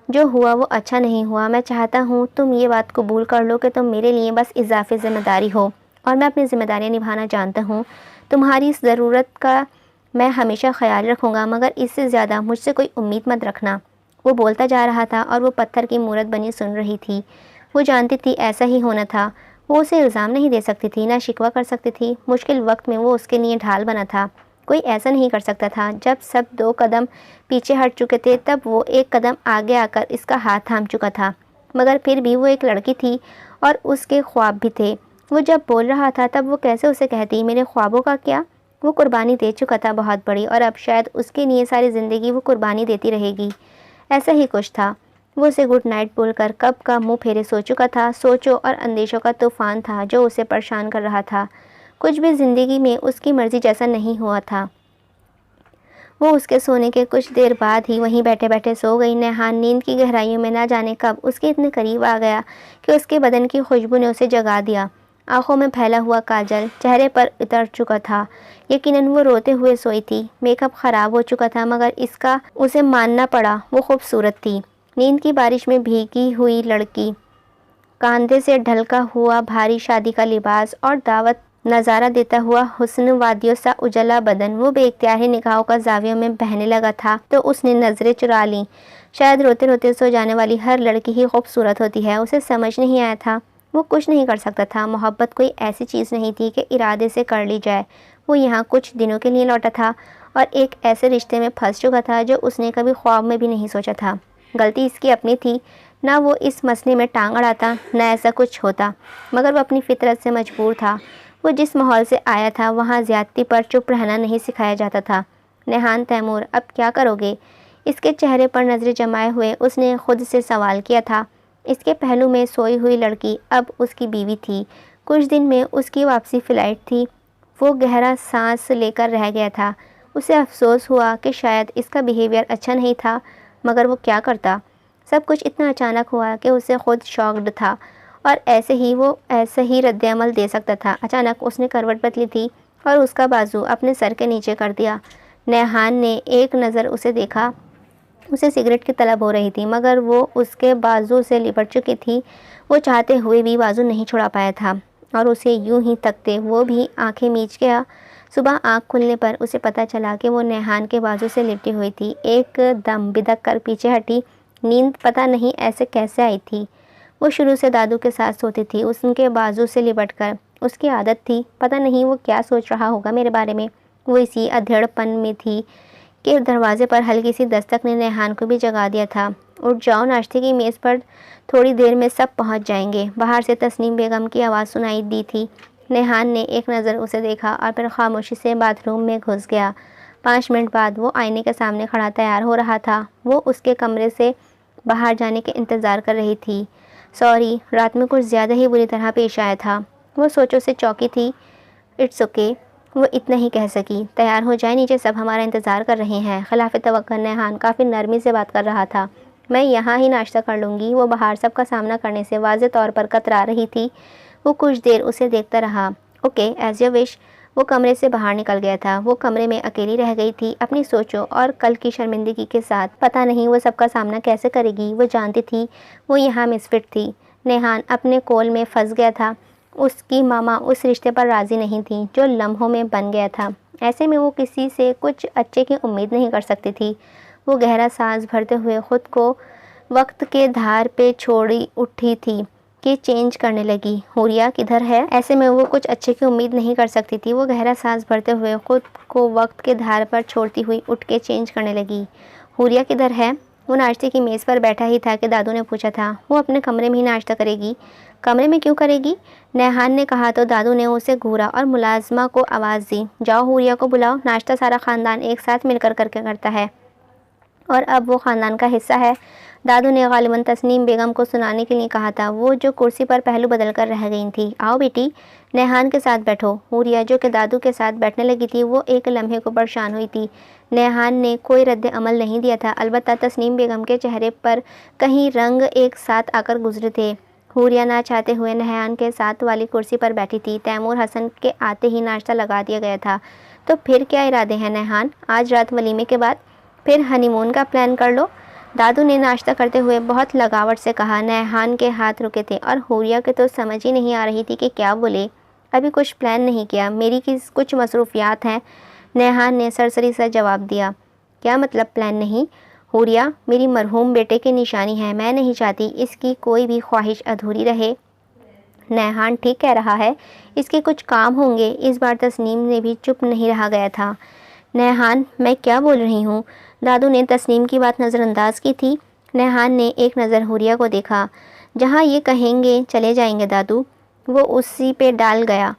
जो हुआ वो अच्छा नहीं हुआ। मैं चाहता हूँ तुम ये बात कबूल कर लो कि तुम मेरे लिए बस इजाफी ज़िम्मेदारी हो और मैं अपनी ज़िम्मेदारियाँ निभाना जानता हूँ। तुम्हारी इस ज़रूरत का मैं हमेशा ख्याल रखूँगा, मगर इससे ज़्यादा मुझसे कोई उम्मीद मत रखना। वो बोलता जा रहा था और वो पत्थर की मूरत बनी सुन रही थी। वो जानती थी ऐसा ही होना था। वो उसे इल्ज़ाम नहीं दे सकती थी, ना शिकवा कर सकती थी। मुश्किल वक्त में वो उसके लिए ढाल बना था। कोई ऐसा नहीं कर सकता था। जब सब 2 कदम पीछे हट चुके थे तब वो 1 कदम आगे आकर इसका हाथ थाम चुका था। मगर फिर भी वो एक लड़की थी और उसके ख्वाब भी थे। वो जब बोल रहा था तब वो कैसे उसे कहती, मेरे ख्वाबों का क्या? वो कुर्बानी दे चुका था बहुत बड़ी, और अब शायद उसके लिए सारी ज़िंदगी वो कुर्बानी देती रहेगी। ऐसा ही कुछ था। वो उसे गुड नाइट बोलकर कब का मुंह फेरे सो चुका था। सोचों और अंदेशों का तूफ़ान था जो उसे परेशान कर रहा था। कुछ भी ज़िंदगी में उसकी मर्ज़ी जैसा नहीं हुआ था। वो उसके सोने के कुछ देर बाद ही वहीं बैठे बैठे सो गई। नेहान नींद की गहराइयों में ना जाने कब उसके इतने करीब आ गया कि उसके बदन की खुशबू ने उसे जगा दिया। आंखों में फैला हुआ काजल चेहरे पर उतर चुका था। यकीनन वो रोते हुए सोई थी। मेकअप ख़राब हो चुका था, मगर इसका उसे मानना पड़ा, वो खूबसूरत थी। नींद की बारिश में भीगी हुई लड़की, कंधे से ढलका हुआ भारी शादी का लिबास और दावत नज़ारा देता हुआ हुस्न, वादियों सा उजला बदन, वो बेइख्तियार ही निगाहों का जावियों में बहने लगा था तो उसने नज़रें चुरा लीं। शायद रोते रोते सो जाने वाली हर लड़की ही खूबसूरत होती है। उसे समझ नहीं आया था, वो कुछ नहीं कर सकता था। मोहब्बत कोई ऐसी चीज़ नहीं थी कि इरादे से कर ली जाए। वो यहाँ कुछ दिनों के लिए लौटा था और एक ऐसे रिश्ते में फंस चुका था जो उसने कभी ख्वाब में भी नहीं सोचा था। गलती इसकी अपनी थी, ना वो इस मसले में टांग अड़ाता, न ऐसा कुछ होता, मगर वो अपनी फितरत से मजबूर था। वो जिस माहौल से आया था वहाँ ज़्यादती पर चुप रहना नहीं सिखाया जाता था। नेहान तैमूर, अब क्या करोगे? इसके चेहरे पर नज़रें जमाए हुए उसने खुद से सवाल किया था। इसके पहलू में सोई हुई लड़की अब उसकी बीवी थी। कुछ दिन में उसकी वापसी फ़्लाइट थी। वो गहरा सांस लेकर रह गया था। उसे अफसोस हुआ कि शायद इसका बिहेवियर अच्छा नहीं था, मगर वो क्या करता। सब कुछ इतना अचानक हुआ कि उसे खुद शॉक्ड था और वो ऐसे ही रद्द-ए-अमल दे सकता था। अचानक उसने करवट बदली थी और उसका बाजू अपने सर के नीचे कर दिया। नेहान ने एक नज़र उसे देखा। उसे सिगरेट की तलब हो रही थी, मगर वो उसके बाजू से लिपट चुकी थी। वो चाहते हुए भी बाजू नहीं छुड़ा पाया था और उसे यूं ही तकते वो भी आंखें मीच गया। सुबह आंख खुलने पर उसे पता चला कि वो नेहान के बाजू से लिपटी हुई थी। एकदम बिदक कर पीछे हटी। नींद पता नहीं ऐसे कैसे आई थी। वो शुरू से दादू के साथ सोती थी, उनके बाजू से लिपट कर। उसकी आदत थी। पता नहीं वो क्या सोच रहा होगा मेरे बारे में। वो इसी अधेड़पन में थी कि दरवाजे पर हल्की सी दस्तक ने नेहान को भी जगा दिया था। उठ जाओ, नाश्ते की मेज़ पर थोड़ी देर में सब पहुंच जाएंगे। बाहर से तस्नीम बेगम की आवाज़ सुनाई दी थी। नेहान ने एक नज़र उसे देखा और फिर खामोशी से बाथरूम में घुस गया। 5 मिनट बाद वो आईने के सामने खड़ा तैयार हो रहा था। वो उसके कमरे से बाहर जाने के इंतज़ार कर रही थी। सॉरी, रात में कुछ ज़्यादा ही बुरी तरह पेश आया था। वो सोचों से चौंकी थी। इट्स ओके, वो इतना ही कह सकी। तैयार हो जाए, नीचे सब हमारा इंतज़ार कर रहे हैं। खिलाफ तवक्कुल नेहान काफ़ी नरमी से बात कर रहा था। मैं यहाँ ही नाश्ता कर लूँगी। वो बाहर सबका सामना करने से वाज़े तौर पर कतरा रही थी। वो कुछ देर उसे देखता रहा। Okay, as you wish. वो कमरे से बाहर निकल गया था। वो कमरे में अकेली रह गई थी, अपनी सोचों और कल की शर्मिंदगी के साथ। पता नहीं वो सबका सामना कैसे करेगी। वो जानती थी वो यहाँ मिसफिट थी। नेहान अपने कोल में फंस गया था। उसकी मामा उस रिश्ते पर राज़ी नहीं थी जो लम्हों में बन गया था। ऐसे में वो किसी से कुछ अच्छे की उम्मीद नहीं कर सकती थी। वो गहरा सांस भरते हुए खुद को वक्त के धार पे छोड़ी उठी थी कि चेंज करने लगी। हुरिया किधर है? ऐसे में वो कुछ अच्छे की उम्मीद नहीं कर सकती थी। वो गहरा सांस भरते हुए खुद को वक्त के धार पर छोड़ती हुई उठ के चेंज करने लगी। हुरिया किधर है? वो नाश्ते की मेज़ पर बैठा ही था कि दादू ने पूछा था। वो अपने कमरे में ही नाश्ता करेगी। कमरे में क्यों करेगी? नेहान ने कहा तो दादू ने उसे घूरा और मुलाजमा को आवाज़ दी, जाओ हुरिया को बुलाओ। नाश्ता सारा ख़ानदान एक साथ मिलकर करके करता है और अब वो ख़ानदान का हिस्सा है। दादू ने गालिबन तस्नीम बेगम को सुनाने के लिए कहा था, वो जो कुर्सी पर पहलू बदल कर रह गई थी। आओ बेटी, नेहान के साथ बैठो। हुरिया जो कि दादू के साथ बैठने लगी थी, वो एक लम्हे को परेशान हुई थी। नेहान ने कोई रद्द अमल नहीं दिया था, अलबत्ता तस्नीम बेगम के चेहरे पर कहीं रंग एक साथ आकर गुजरे थे। हुरिया ना चाहते हुए नेहान के साथ वाली कुर्सी पर बैठी थी। तैमूर हसन के आते ही नाश्ता लगा दिया गया था। तो फिर क्या इरादे हैं नेहान? आज रात वलीमे के बाद फिर हनीमून का प्लान कर लो। दादू ने नाश्ता करते हुए बहुत लगावट से कहा। नेहान के हाथ रुके थे और हुरिया के तो समझ ही नहीं आ रही थी कि क्या बोले। अभी कुछ प्लान नहीं किया, मेरी कुछ मसरूफियात हैं। नेहान ने सरसरी सा जवाब दिया। क्या मतलब प्लान नहीं? हुरिया मेरी मरहूम बेटे की निशानी है। मैं नहीं चाहती इसकी कोई भी ख्वाहिश अधूरी रहे। नेहान ठीक कह रहा है, इसके कुछ काम होंगे। इस बार तस्नीम ने भी चुप नहीं रहा गया था। नेहान, मैं क्या बोल रही हूँ? दादू ने तस्नीम की बात नज़रअंदाज की थी। नेहान ने एक नज़र हुरिया को देखा। जहाँ ये कहेंगे चले जाएंगे दादू। वो उसी पे डाल गया।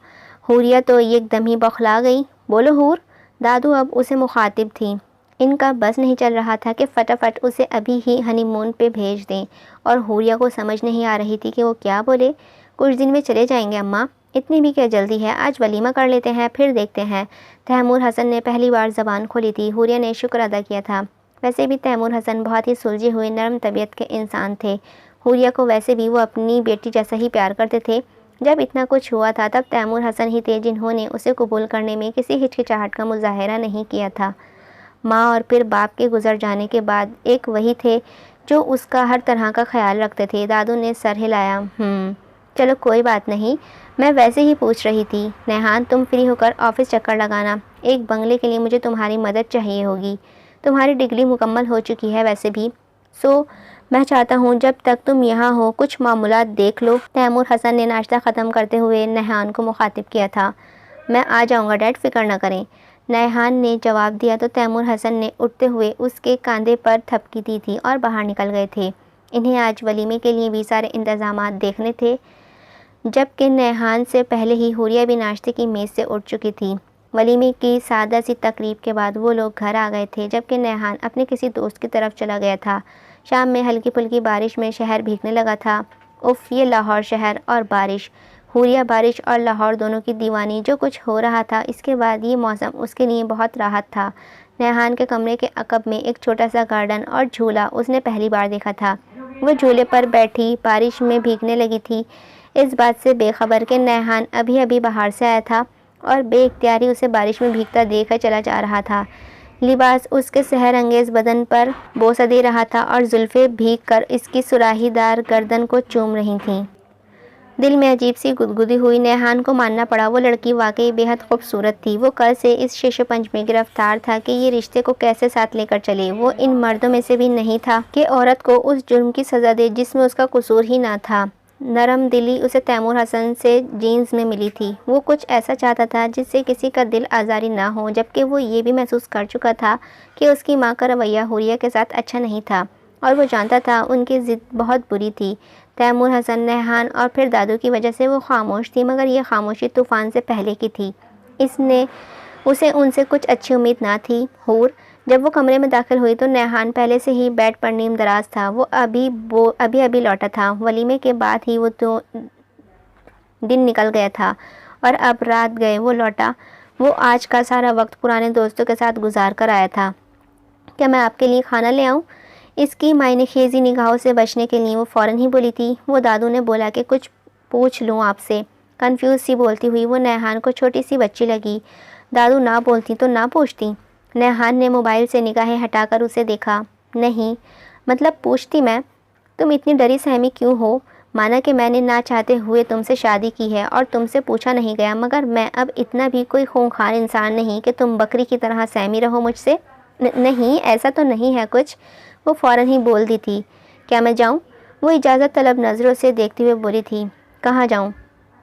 हुरिया तो एकदम ही बौखला गई। बोलो हूर। दादू अब उसे मुखातिब थी। इनका बस नहीं चल रहा था कि फटाफट उसे अभी ही हनीमून पे भेज दें और हुरिया को समझ नहीं आ रही थी कि वो क्या बोले। कुछ दिन में चले जाएंगे अम्मा, इतनी भी क्या जल्दी है? आज वलीमा कर लेते हैं, फिर देखते हैं। तैमूर हसन ने पहली बार ज़बान खोली थी। हुरिया ने शुक्र अदा किया था। वैसे भी तैमूर हसन बहुत ही सुलझे हुए नरम तबीयत के इंसान थे। हुरिया को वैसे भी वो अपनी बेटी जैसा ही प्यार करते थे। जब इतना कुछ हुआ था तब तैमूर हसन ही थे जिन्होंने उसे कबूल करने में किसी हिचकिचाहट का मुजाहरा नहीं किया था। माँ और फिर बाप के गुजर जाने के बाद एक वही थे जो उसका हर तरह का ख्याल रखते थे। दादू ने सर हिलाया। चलो कोई बात नहीं, मैं वैसे ही पूछ रही थी। नेहान, तुम फ्री होकर ऑफिस चक्कर लगाना, एक बंगले के लिए मुझे तुम्हारी मदद चाहिए होगी। तुम्हारी डिग्री मुकम्मल हो चुकी है वैसे भी, सो मैं चाहता हूँ जब तक तुम यहाँ हो कुछ मामूलात देख लो। तैमूर हसन ने नाश्ता ख़त्म करते हुए नेहान को मुखातिब किया था। मैं आ जाऊँगा डैड, फ़िक्र न करें, नेहान ने जवाब दिया तो तैमूर हसन ने उठते हुए उसके कंधे पर थपकी दी थी और बाहर निकल गए थे। इन्हें आज वलीमे के लिए भी सारे इंतज़ामात देखने थे, जबकि नेहान से पहले ही हुरिया भी नाश्ते की मेज़ से उठ चुकी थी। वलीमे की सादा सी तकरीब के बाद वो लोग घर आ गए थे, जबकि नेहान अपने किसी दोस्त की तरफ चला गया था। शाम में हल्की फुल्की बारिश में शहर भीगने लगा था। उफ़, ये लाहौर शहर और बारिश, हुरिया बारिश और लाहौर दोनों की दीवानी। जो कुछ हो रहा था इसके बाद ये मौसम उसके लिए बहुत राहत था। नेहान के कमरे के अकब में एक छोटा सा गार्डन और झूला उसने पहली बार देखा था। वो झूले पर बैठी बारिश में भीगने लगी थी, इस बात से बेखबर कि नेहान अभी अभी बाहर से आया था और बेइख्तियारी उसे बारिश में भीगता देखकर चला जा रहा था। लिबास उसके सहर अंगेज बदन पर बोसा दे रहा था और जुल्फ़ें भीग कर इसकी सुराहीदार गर्दन को चूम रही थीं। दिल में अजीब सी गुदगुदी हुई। नेहान को मानना पड़ा, वो लड़की वाकई बेहद खूबसूरत थी। वो कल से इस शीशोपंज में गिरफ्तार था कि ये रिश्ते को कैसे साथ लेकर चले। वो इन मर्दों में से भी नहीं था कि औरत को उस जुर्म की सज़ा दे जिसमें उसका कसूर ही ना था। नरम दिली उसे तैमूर हसन से जीन्स में मिली थी। वो कुछ ऐसा चाहता था जिससे किसी का दिल आज़ारी ना हो, जबकि वो ये भी महसूस कर चुका था कि उसकी माँ का रवैया हुरिया के साथ अच्छा नहीं था और वो जानता था उनकी ज़िद बहुत बुरी थी। तैमूर हसन, नेहान और फिर दादू की वजह से वो खामोश थी, मगर ये खामोशी तूफ़ान से पहले की थी। उसे उनसे कुछ अच्छी उम्मीद ना थी। हूर, जब वो कमरे में दाखिल हुई तो नेहान पहले से ही बेड पर नीम दराज था। वो अभी लौटा था। वलीमे के बाद ही वो तो दिन निकल गया था और अब रात गए वो लौटा। वो आज का सारा वक्त पुराने दोस्तों के साथ गुजार कर आया था। क्या मैं आपके लिए खाना ले आऊँ? इसकी मायनेखेज़ी निगाहों से बचने के लिए वो फ़ौरन ही बोली थी। वो दादू ने बोला कि कुछ पूछ लूँ आपसे। कंफ्यूज सी बोलती हुई वो नेहान को छोटी सी बच्ची लगी। दादू ना बोलती तो ना पूछती। नेहान ने मोबाइल से निगाहें हटाकर उसे देखा। नहीं, मतलब पूछती मैं। तुम इतनी डरी सहमी क्यों हो? माना कि मैंने ना चाहते हुए तुमसे शादी की है और तुमसे पूछा नहीं गया, मगर मैं अब इतना भी कोई खूंखार इंसान नहीं कि तुम बकरी की तरह सहमी रहो मुझसे। नहीं, ऐसा तो नहीं है कुछ। वो फ़ौरन ही बोल दी थी। क्या मैं जाऊँ? वो इजाज़त तलब नज़रों से देखते हुए बोली थी। कहाँ जाऊँ?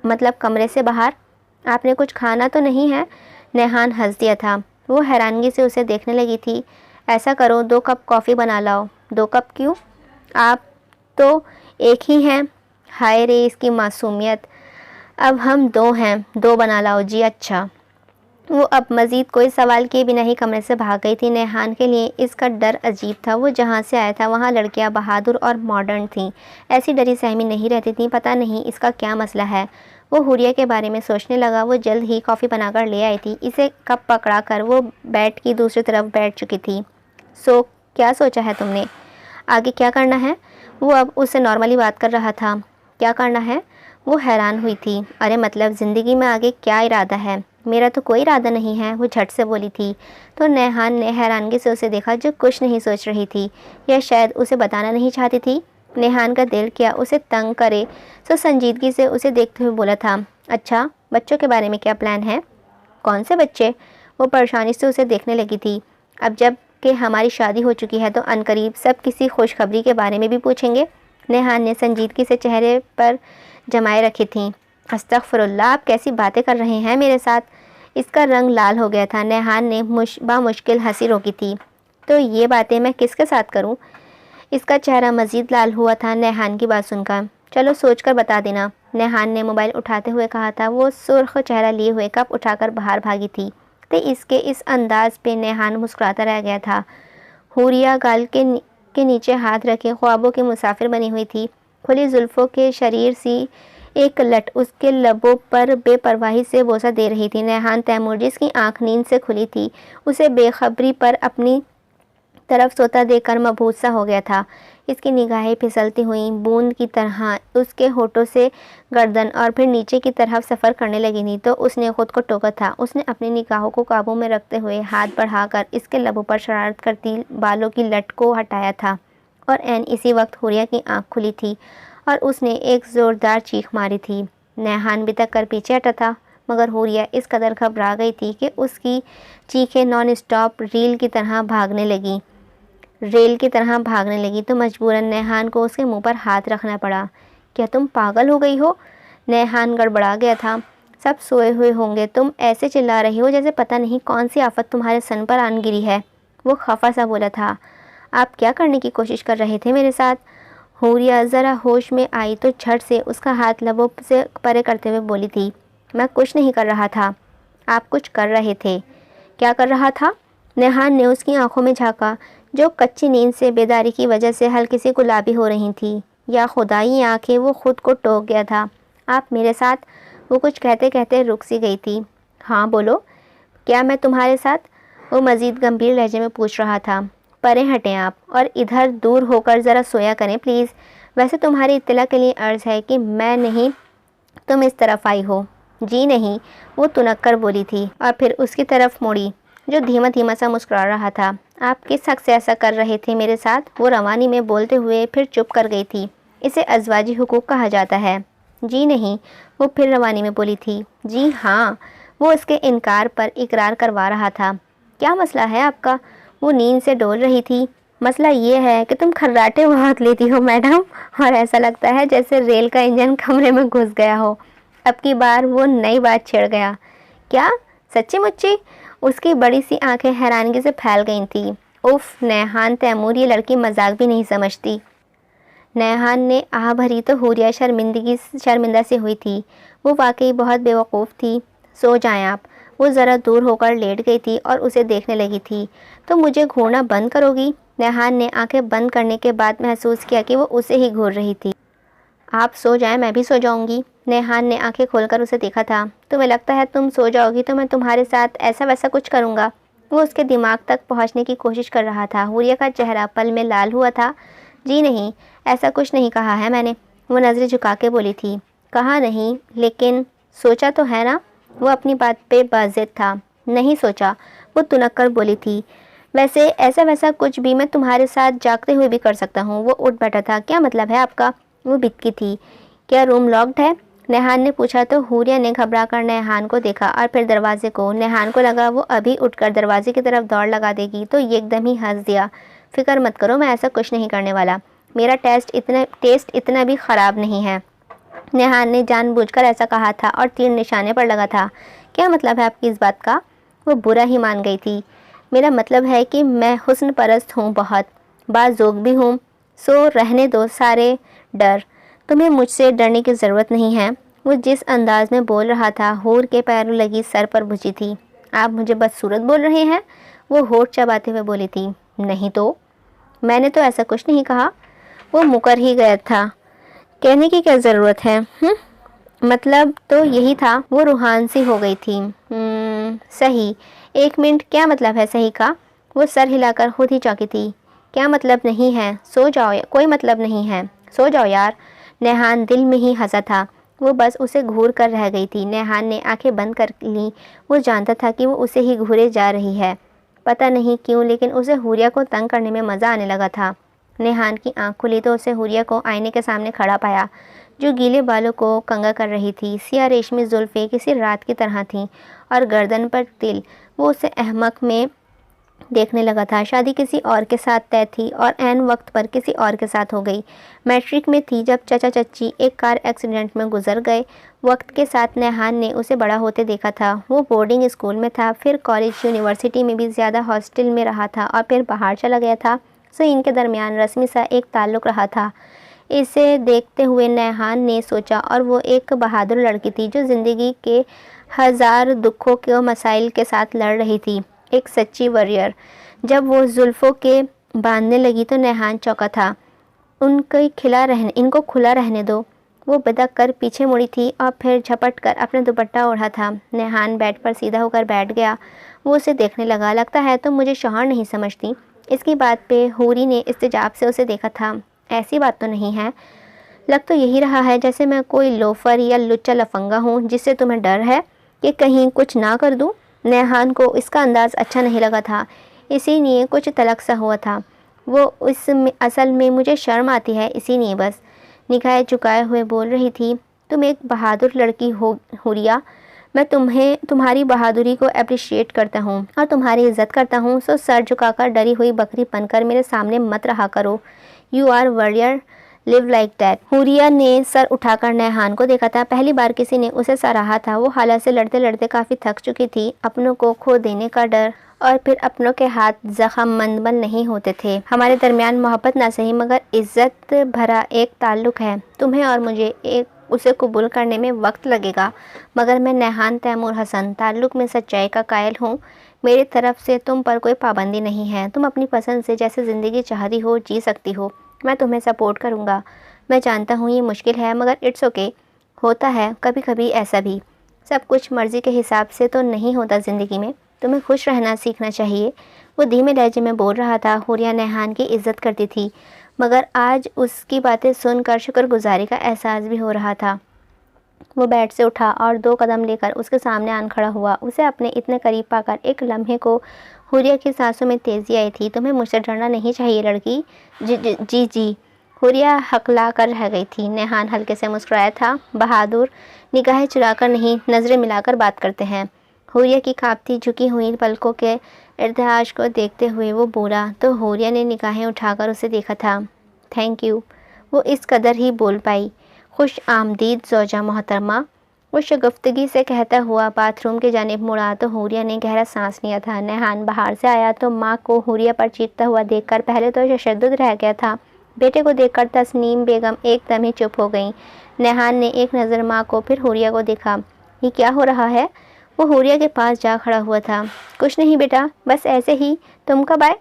मतलब कमरे से बाहर? आपने कुछ खाना तो नहीं है? नेहान हंस दिया था। वो हैरानगी से उसे देखने लगी थी। ऐसा करो, 2 कप कॉफ़ी बना लाओ। 2 कप क्यों? आप तो एक ही हैं। हाय रे इसकी मासूमियत। अब हम 2 हैं, 2 बना लाओ जी। अच्छा। वो अब मज़ीद कोई सवाल किए बिना ही कमरे से भाग गई थी। नेहान के लिए इसका डर अजीब था। वो जहाँ से आया था वहाँ लड़कियाँ बहादुर और मॉडर्न थीं, ऐसी डरी सहमी नहीं रहती थीं। पता नहीं इसका क्या मसला है। वो हुरिया के बारे में सोचने लगा। वो जल्द ही कॉफ़ी बनाकर ले आई थी। इसे कप पकड़ा कर वो बेड की दूसरी तरफ बैठ चुकी थी। सो क्या सोचा है तुमने? आगे क्या करना है? वो अब उससे नॉर्मली बात कर रहा था। क्या करना है? वो हैरान हुई थी। अरे मतलब ज़िंदगी में आगे क्या इरादा है? मेरा तो कोई इरादा नहीं है, वो झट से बोली थी। तो नेहान ने हैरानगी से उसे देखा, जो कुछ नहीं सोच रही थी या शायद उसे बताना नहीं चाहती थी। नेहान का दिल क्या उसे तंग करे, सो संजीदगी से उसे देखते हुए बोला था। अच्छा, बच्चों के बारे में क्या प्लान है? कौन से बच्चे? वो परेशानी से उसे देखने लगी थी। अब जब कि हमारी शादी हो चुकी है तो अनकरीब सब किसी खुशखबरी के बारे में भी पूछेंगे। नेहान ने संजीदगी से चेहरे पर जमाए रखी थी। अस्तगफुरुल्लाह, आप कैसी बातें कर रहे हैं मेरे साथ? इसका रंग लाल हो गया था। नेहान ने बामुश्किल हंसी रोकी थी। तो ये बातें मैं किसके साथ करूं? इसका चेहरा मज़ीद लाल हुआ था नेहान की बात सुनकर। चलो सोचकर बता देना, नेहान ने मोबाइल उठाते हुए कहा था। वो सुर्ख चेहरा लिए हुए कप उठाकर बाहर भागी थी। तो इसके इस अंदाज पे नेहान मुस्कुराता रह गया था। हुरिया गाल के नीचे हाथ रखे ख्वाबों की मुसाफिर बनी हुई थी। खुली जुल्फ़ों के शरीर सी एक लट उसके लबों पर बेपरवाही से बोसा दे रही थी। नेहान तैमूर, जिसकी आंख नींद से खुली थी, उसे बेखबरी पर अपनी तरफ सोता देखकर मबहूत सा हो गया था। इसकी निगाहें फिसलती हुई बूंद की तरह उसके होठों से गर्दन और फिर नीचे की तरफ सफ़र करने लगी थी। तो उसने खुद को टोका था। उसने अपनी निगाहों को काबू में रखते हुए हाथ बढ़ाकर इसके लबों पर शरारत करती बालों की लट को हटाया था और ऐन इसी वक्त हुरिया की आंख खुली थी और उसने एक ज़ोरदार चीख मारी थी। नेहान बितक कर पीछे हटा था, मगर हुरिया इस कदर घबरा गई थी कि उसकी चीखें नॉन स्टॉप रेल की तरह भागने लगी तो मजबूरन नेहान को उसके मुंह पर हाथ रखना पड़ा। क्या तुम पागल हो गई हो? नेहान गड़बड़ा गया था। सब सोए हुए होंगे, तुम ऐसे चिल्ला रही हो जैसे पता नहीं कौन सी आफत तुम्हारे सन पर आन गिरी है। वो खफा सा बोला था। आप क्या करने की कोशिश कर रहे थे मेरे साथ? हुरिया ज़रा होश में आई तो झट से उसका हाथ लबों से परे करते हुए बोली थी, मैं कुछ नहीं कर रहा था। आप कुछ कर रहे थे। क्या कर रहा था? नेहान ने उसकी आंखों में झांका, जो कच्ची नींद से बेदारी की वजह से हल्की सी गुलाबी हो रही थी। या खुदाई आंखें, वो खुद को टोक गया था। आप मेरे साथ? वो कुछ कहते कहते रुक सी गई थी। हाँ बोलो, क्या मैं तुम्हारे साथ? वो मज़ीद गंभीर लहजे में पूछ रहा था। परे हटें आप और इधर दूर होकर ज़रा सोया करें प्लीज़। वैसे तुम्हारी इत्तला के लिए अर्ज़ है कि मैं नहीं, तुम इस तरफ आई हो। जी नहीं, वो तुनक कर बोली थी और फिर उसकी तरफ मुड़ी, जो धीमा धीमा सा मुस्कुरा रहा था। आप किस हक़ से ऐसा कर रहे थे मेरे साथ? वो रवानी में बोलते हुए फिर चुप कर गई थी। इसे अज़वाजी हुकूक कहा जाता है। जी नहीं, वो फिर रवानी में बोली थी। जी हाँ, वो उसके इनकार पर इकरार करवा रहा था। क्या मसला है आपका? वो नींद से डोल रही थी। मसला ये है कि तुम खर्राटे बहुत लेती हो मैडम, और ऐसा लगता है जैसे रेल का इंजन कमरे में घुस गया हो। अब की बार वो नई बात छिड़ गया। क्या? सच्ची मुच्ची? उसकी बड़ी सी आंखें हैरानगी से फैल गई थी। उफ नेहान तैमूर, ये लड़की मजाक भी नहीं समझती। नेहान ने आह भरी तो हुरिया शर्मिंदा से हुई थी। वो वाकई बहुत बेवकूफ़ थी। सो जाएं आप। वो ज़रा दूर होकर लेट गई थी और उसे देखने लगी थी। तो मुझे घूरना बंद करोगी? नेहान ने आंखें बंद करने के बाद महसूस किया कि वो उसे ही घूर रही थी। आप सो जाएं, मैं भी सो जाऊंगी। नेहान ने आंखें खोलकर उसे देखा था। तुम्हें लगता है तुम सो जाओगी तो मैं तुम्हारे साथ ऐसा वैसा कुछ करूँगा? वो उसके दिमाग तक पहुँचने की कोशिश कर रहा था। हुरिया का चेहरा पल में लाल हुआ था। जी नहीं, ऐसा कुछ नहीं कहा है मैंने। वो नज़रें झुका के बोली थी। कहा नहीं, लेकिन सोचा तो है ना? वो अपनी बात पे बाज़िद था। नहीं सोचा, वो तुनक कर बोली थी। वैसे ऐसा वैसा कुछ भी मैं तुम्हारे साथ जागते हुए भी कर सकता हूँ। वो उठ बैठा था। क्या मतलब है आपका? वो बितकी थी। क्या रूम लॉक्ड है? नेहान ने पूछा तो हुरिया ने घबरा कर नेहान को देखा और फिर दरवाजे को। नेहान को लगा वो अभी उठकर दरवाजे की तरफ दौड़ लगा देगी तो एकदम ही हंस दिया। फिक्र मत करो, मैं ऐसा कुछ नहीं करने वाला। मेरा टेस्ट इतना भी ख़राब नहीं है। नेहान ने जानबूझकर ऐसा कहा था और तीर निशाने पर लगा था। क्या मतलब है आपकी इस बात का? वो बुरा ही मान गई थी। मेरा मतलब है कि मैं हुस्न परस्त हूँ, बहुत बाज़ोग भी हूँ। सो रहने दो सारे डर। तुम्हें मुझसे डरने की ज़रूरत नहीं है। वो जिस अंदाज में बोल रहा था, हूर के पैरों लगी सर पर भुजी थी। आप मुझे बदसूरत बोल रहे हैं? वो होठ चबाते हुए बोली थी। नहीं तो? मैंने तो ऐसा कुछ नहीं कहा। वो मुकर ही गया था। कहने की क्या ज़रूरत है? मतलब तो यही था। वो रूहान सी हो गई थी। सही। एक मिनट, क्या मतलब है सही का? वो सर हिलाकर खुद ही चौंकी थी। क्या मतलब नहीं है? सो जाओ, कोई मतलब नहीं है, सो जाओ यार। नेहान दिल में ही हंसा था। वो बस उसे घूर कर रह गई थी। नेहान ने आंखें बंद कर लीं। वो जानता था कि वो उसे ही घूरे जा रही है। पता नहीं क्यों, लेकिन उसे हुरिया को तंग करने में मज़ा आने लगा था। नेहान की आंख खुली तो उसे हुरिया को आईने के सामने खड़ा पाया, जो गीले बालों को कंघा कर रही थी। सिया रेशमी जुल्फ़ें किसी रात की तरह थीं और गर्दन पर तिल। वो उसे अहमक में देखने लगा था। शादी किसी और के साथ तय थी और ऐन वक्त पर किसी और के साथ हो गई। मैट्रिक में थी जब चाचा चच्ची एक कार एक्सीडेंट में गुजर गए। वक्त के साथ नेहान ने उसे बड़ा होते देखा था। वो बोर्डिंग स्कूल में था, फिर कॉलेज यूनिवर्सिटी में भी ज़्यादा हॉस्टल में रहा था और फिर बाहर चला गया था। सो इनके दरमियान रस्मी सा एक ताल्लुक़ रहा था। इसे देखते हुए नेहान ने सोचा, और वो एक बहादुर लड़की थी जो ज़िंदगी के हज़ार दुखों के मसाइल के साथ लड़ रही थी, एक सच्ची वॉरियर। जब वो जुल्फ़ों के बांधने लगी तो नेहान चौंका था। इनको खुला रहने दो। वो बदक कर पीछे मुड़ी थी और फिर झपट कर अपना दुपट्टा ओढ़ा था। नेहान बेड पर सीधा होकर बैठ गया। वो उसे देखने लगा। लगता है तुम मुझे शौहर नहीं समझती। इसकी बात पे हूरी ने इस्तेजाब से उसे देखा था। ऐसी बात तो नहीं है। लग तो यही रहा है जैसे मैं कोई लोफर या लुच्चा लफंगा हूँ जिससे तुम्हें डर है कि कहीं कुछ ना कर दूँ। नेहान को इसका अंदाज़ अच्छा नहीं लगा था, इसीलिए कुछ तलक सा हुआ था। वो असल में मुझे शर्म आती है, इसीलिए बस। निगाहें झुकाए हुए बोल रही थी। तुम एक बहादुर लड़की हो हुरिया, मैं तुम्हारी बहादुरी को अप्रिशिएट करता हूँ और तुम्हारी इज्जत करता हूँ, सो सर झुकाकर डरी हुई बकरी बनकर मेरे सामने मत रहा करो। You are warrior, live like that. Huriya ने सर उठाकर नैहान को देखा था। पहली बार किसी ने उसे सराहा था। वो हालत से लड़ते लड़ते काफ़ी थक चुकी थी। अपनों को खो देने का डर और फिर अपनों के हाथ जख्ममंद बंद नहीं होते थे। हमारे दरमियान मोहब्बत ना सही मगर इज्जत भरा एक ताल्लुक़ है। तुम्हें और मुझे उसे कबूल करने में वक्त लगेगा, मगर मैं नैहान तैमूर हसन ताल्लुक़ में सच्चाई का कायल हूँ। मेरी तरफ से तुम पर कोई पाबंदी नहीं है। तुम अपनी पसंद से जैसे ज़िंदगी चाहती हो जी सकती हो। मैं तुम्हें सपोर्ट करूँगा। मैं जानता हूँ ये मुश्किल है मगर इट्स ओके। होता है कभी कभी ऐसा भी। सब कुछ मर्ज़ी के हिसाब से तो नहीं होता ज़िंदगी में। तुम्हें खुश रहना सीखना चाहिए। वो धीमे लहजे में बोल रहा था। हुरिया नैहान की इज्जत करती थी, मगर आज उसकी बातें सुनकर शुक्रगुजारी का एहसास भी हो रहा था। वो बेड से उठा और 2 कदम लेकर उसके सामने आन खड़ा हुआ। उसे अपने इतने करीब पाकर एक लम्हे को हुरिया की सांसों में तेज़ी आई थी। तुम्हें मुझसे डरना नहीं चाहिए लड़की। जी जी जी जी। हुरिया हकला कर रह गई थी। नैहान हल्के से मुस्कुराया था। बहादुर निगाहें चुराकर नहीं, नज़रें मिलाकर बात करते हैं। हुरिया की कांपती झुकी हुई पलकों के इर्तिहाज को देखते हुए वो बोला तो हुरिया ने निगाहें उठाकर उसे देखा था। थैंक यू, वो इस कदर ही बोल पाई। खुश आमदीद ज़ौजा मोहतरमा, वो शगुफ्तगी से कहता हुआ बाथरूम की जानिब मुड़ा तो हुरिया ने गहरा सांस लिया था। नैहान बाहर से आया तो माँ को हुरिया पर चीखता हुआ देखकर पहले तो तशद्दुद रह गया था। बेटे को देखकर तस्नीम बेगम एकदम ही चुप हो गई। नैहान ने एक नज़र माँ को फिर हुरिया को देखा। ये क्या हो रहा है? वो हुरिया के पास जा खड़ा हुआ था। कुछ नहीं बेटा, बस ऐसे ही। तुम कब आए?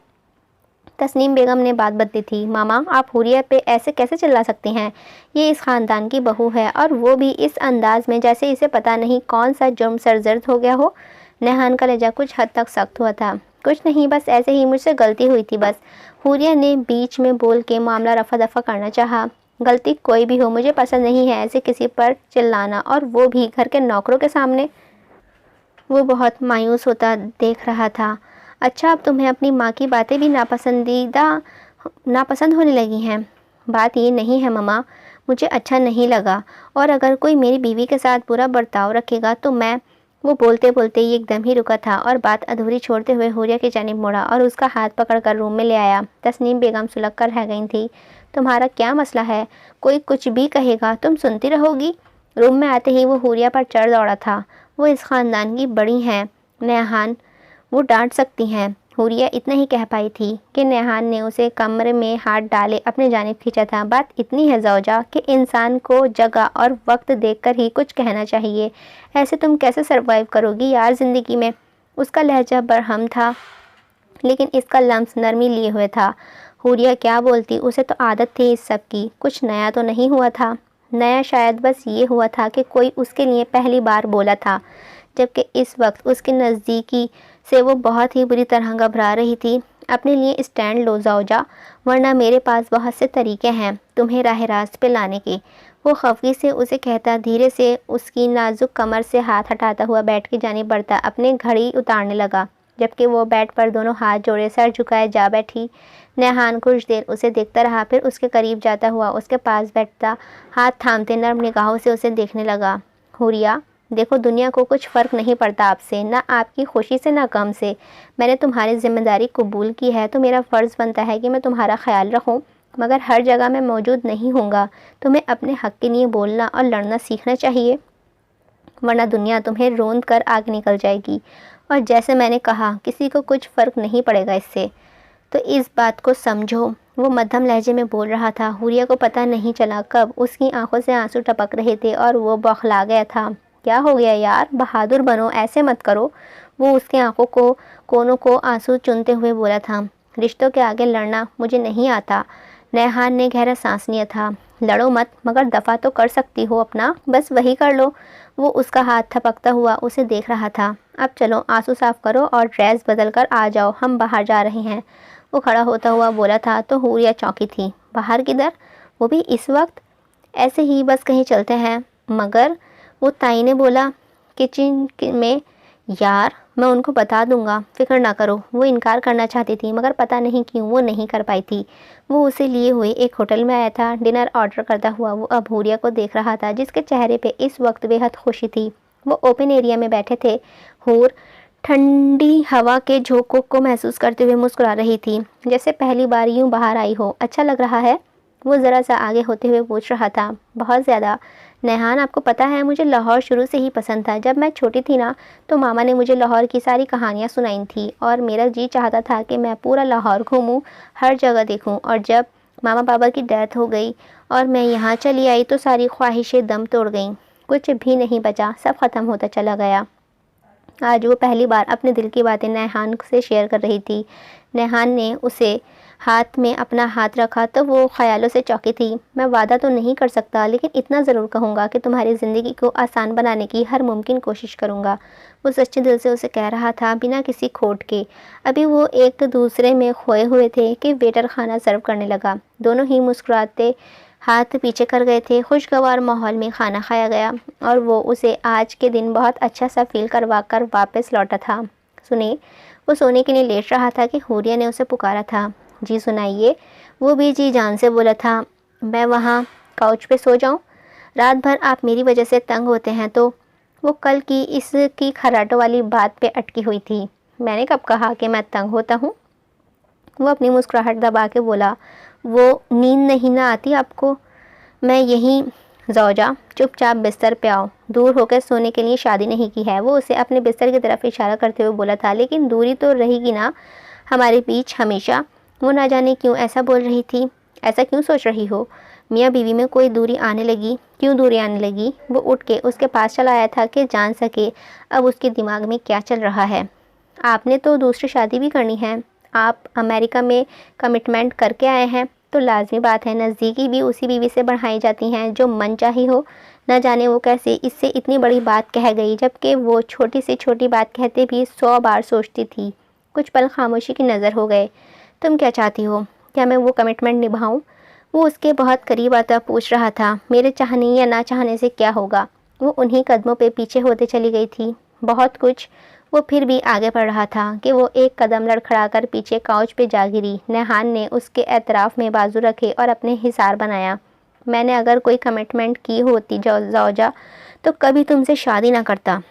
तस्नीम बेगम ने बात बदली थी। मामा, आप हुरिया पे ऐसे कैसे चिल्ला सकती हैं? ये इस ख़ानदान की बहू है और वो भी इस अंदाज में जैसे इसे पता नहीं कौन सा जुर्म सरजर्द हो गया हो। नैहान का लहजा कुछ हद तक सख्त हुआ था। कुछ नहीं, बस ऐसे ही, मुझसे गलती हुई थी बस। हुरिया ने बीच में बोल के मामला रफा दफा करना चाहा। गलती कोई भी हो, मुझे पसंद नहीं है ऐसे किसी पर चिल्लाना, और वो भी घर के नौकरों के सामने। वो बहुत मायूस होता देख रहा था। अच्छा, अब तुम्हें अपनी माँ की बातें भी नापसंद होने लगी हैं? बात ये नहीं है मम्मा, मुझे अच्छा नहीं लगा, और अगर कोई मेरी बीवी के साथ बुरा बर्ताव रखेगा तो मैं। वो बोलते बोलते ही एकदम ही रुका था और बात अधूरी छोड़ते हुए हुरिया की जानिब मुड़ा और उसका हाथ पकड़कर रूम में ले आया। तस्नीम बेगम सुलग कर रह गई थी। तुम्हारा क्या मसला है? कोई कुछ भी कहेगा तुम सुनती रहोगी? रूम में आते ही वो हुरिया पर चढ़ दौड़ा था। वो इस ख़ानदान की बड़ी हैं नैहान, वो डांट सकती हैं। हुरिया इतना ही कह पाई थी कि नैहान ने उसे कमरे में हाथ डाले अपने जानिब खींचा था। बात इतनी है ज़ौजा कि इंसान को जगह और वक्त देखकर ही कुछ कहना चाहिए। ऐसे तुम कैसे सरवाइव करोगी यार ज़िंदगी में? उसका लहजा बरहम था लेकिन इसका लम्स नरमी लिए हुए था। हुरिया क्या बोलती, उसे तो आदत थी इस सब की। कुछ नया तो नहीं हुआ था। नया शायद बस ये हुआ था कि कोई उसके लिए पहली बार बोला था, जबकि इस वक्त उसकी नज़दीकी से वो बहुत ही बुरी तरह घबरा रही थी। अपने लिए स्टैंड लो ज़ौजा, वरना मेरे पास बहुत से तरीके हैं तुम्हें राह रास्त पे लाने के। वो खफगी से उसे कहता धीरे से उसकी नाजुक कमर से हाथ हटाता हुआ बेड की जानिब बढ़ता अपने घड़ी उतारने लगा, जबकि वो बेड पर दोनों हाथ जोड़े सर झुकाए जा बैठी। नैहान कुछ देर उसे देखता रहा, फिर उसके करीब जाता हुआ उसके पास बैठता हाथ थामते नर्म निगाहों से उसे देखने लगा। हुरिया, देखो, दुनिया को कुछ फ़र्क नहीं पड़ता आपसे, ना आपकी खुशी से ना गम से। मैंने तुम्हारी जिम्मेदारी कबूल की है तो मेरा फ़र्ज़ बनता है कि मैं तुम्हारा ख्याल रखूं, मगर हर जगह मैं मौजूद नहीं होऊंगा। तुम्हें अपने हक़ के लिए बोलना और लड़ना सीखना चाहिए, वरना दुनिया तुम्हें रोंद कर आगे निकल जाएगी। और जैसे मैंने कहा, किसी को कुछ फ़र्क नहीं पड़ेगा इससे, तो इस बात को समझो। वो मध्यम लहजे में बोल रहा था। हुरिया को पता नहीं चला कब उसकी आंखों से आंसू टपक रहे थे और वो बौखला गया था। क्या हो गया यार, बहादुर बनो, ऐसे मत करो। वो उसके आंखों को कोनों को आंसू चुनते हुए बोला था। रिश्तों के आगे लड़ना मुझे नहीं आता। नैहान ने गहरा सांस लिया था। लड़ो मत, मगर दफ़ा तो कर सकती हो अपना, बस वही कर लो। वो उसका हाथ थपकता हुआ उसे देख रहा था। अब चलो, आंसू साफ करो और ड्रेस बदल कर आ जाओ, हम बाहर जा रहे हैं। वो खड़ा होता हुआ बोला था तो हुरिया चौंकी थी। बाहर किधर? वो भी इस वक्त? ऐसे ही बस कहीं चलते हैं। मगर वो ताई ने बोला किचन में यार मैं उनको बता दूंगा, फिक्र ना करो। वो इनकार करना चाहती थी मगर पता नहीं क्यों वो नहीं कर पाई थी। वो उसे लिए हुए एक होटल में आया था। डिनर ऑर्डर करता हुआ वो अब हूरिया को देख रहा था, जिसके चेहरे पे इस वक्त बेहद खुशी थी। वो ओपन एरिया में बैठे थे। हूर ठंडी हवा के झोंकों को महसूस करते हुए मुस्कुरा रही थी, जैसे पहली बार यूं बाहर आई हो। अच्छा लग रहा है? वो ज़रा सा आगे होते हुए पूछ रहा था। बहुत ज़्यादा। नेहान, आपको पता है मुझे लाहौर शुरू से ही पसंद था। जब मैं छोटी थी ना तो मामा ने मुझे लाहौर की सारी कहानियाँ सुनाई थी और मेरा जी चाहता था कि मैं पूरा लाहौर घूमूं, हर जगह देखूं। और जब मामा पापा की डेथ हो गई और मैं यहाँ चली आई तो सारी ख्वाहिशें दम तोड़ गईं। कुछ भी नहीं बचा, सब ख़त्म होता चला गया। आज वो पहली बार अपने दिल की बातें नेहान से शेयर कर रही थी। नेहान ने उसे हाथ में अपना हाथ रखा तो वो ख्यालों से चौंकी थी। मैं वादा तो नहीं कर सकता, लेकिन इतना ज़रूर कहूँगा कि तुम्हारी ज़िंदगी को आसान बनाने की हर मुमकिन कोशिश करूँगा। वो सच्चे दिल से उसे कह रहा था, बिना किसी खोट के। अभी वो एक दूसरे में खोए हुए थे कि वेटर खाना सर्व करने लगा। दोनों ही मुस्कुराते हाथ पीछे कर गए थे। खुशगवार माहौल में खाना खाया गया और वो उसे आज के दिन बहुत अच्छा सा फील करवा कर वापस लौटा था। सुने, वो सोने के लिए लेट रहा था कि हूरिया ने उसे पुकारा था। जी सुनाइए। वो भी जी जान से बोला था, मैं वहाँ काउच पे सो जाऊँ? रात भर आप मेरी वजह से तंग होते हैं तो। वो कल की इसकी खर्राटों वाली बात पे अटकी हुई थी। मैंने कब कहा कि मैं तंग होता हूँ? वो अपनी मुस्कुराहट दबा के बोला, वो नींद नहीं ना आती आपको? मैं यहीं ज़ौजा, चुपचाप बिस्तर पे आओ। दूर होकर सोने के लिए शादी नहीं की है। वो उसे अपने बिस्तर की तरफ इशारा करते हुए बोला था। लेकिन दूरी तो रहेगी ना हमारे बीच हमेशा। वो ना जाने क्यों ऐसा बोल रही थी। ऐसा क्यों सोच रही हो? मियाँ बीवी में कोई दूरी आने लगी? क्यों दूरी आने लगी? वो उठ के उसके पास चला आया था कि जान सके अब उसके दिमाग में क्या चल रहा है। आपने तो दूसरी शादी भी करनी है। आप अमेरिका में कमिटमेंट करके आए हैं तो लाजमी बात है नज़दीकी भी उसी बीवी से बढ़ाई जाती हैं जो मन चाही हो। न जाने वो कैसे इससे इतनी बड़ी बात कह गई, जबकि वो छोटी से छोटी बात कहते भी 100 बार सोचती थी। कुछ पल खामोशी की नज़र हो गए। तुम क्या चाहती हो? क्या मैं वो कमिटमेंट निभाऊं? वो उसके बहुत करीब आता पूछ रहा था। मेरे चाहने या ना चाहने से क्या होगा? वो उन्हीं कदमों पे पीछे होते चली गई थी। बहुत कुछ। वो फिर भी आगे बढ़ रहा था कि वो एक कदम लड़खड़ाकर पीछे काउच पे जा गिरी। नेहान ने उसके एतराफ़ में बाजू रखे और अपने हिसार बनाया। मैंने अगर कोई कमिटमेंट की होती ज़ौजा तो कभी तुमसे शादी ना करता।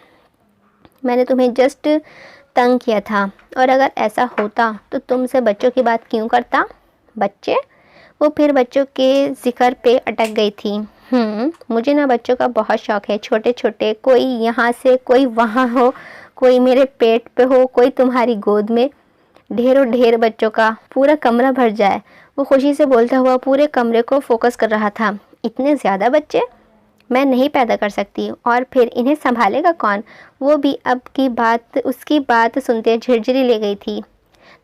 मैंने तुम्हें जस्ट तंग किया था। और अगर ऐसा होता तो तुमसे बच्चों की बात क्यों करता? बच्चे? वो फिर बच्चों के जिक्र पे अटक गई थी। मुझे ना बच्चों का बहुत शौक़ है। छोटे छोटे, कोई यहाँ से कोई वहाँ हो, कोई मेरे पेट पे हो, कोई तुम्हारी गोद में। ढेरों ढेर बच्चों का, पूरा कमरा भर जाए। वो खुशी से बोलता हुआ पूरे कमरे को फोकस कर रहा था। इतने ज़्यादा बच्चे मैं नहीं पैदा कर सकती, और फिर इन्हें संभालेगा कौन? वो भी अब की बात उसकी बात सुनते झिरझिरी ले गई थी।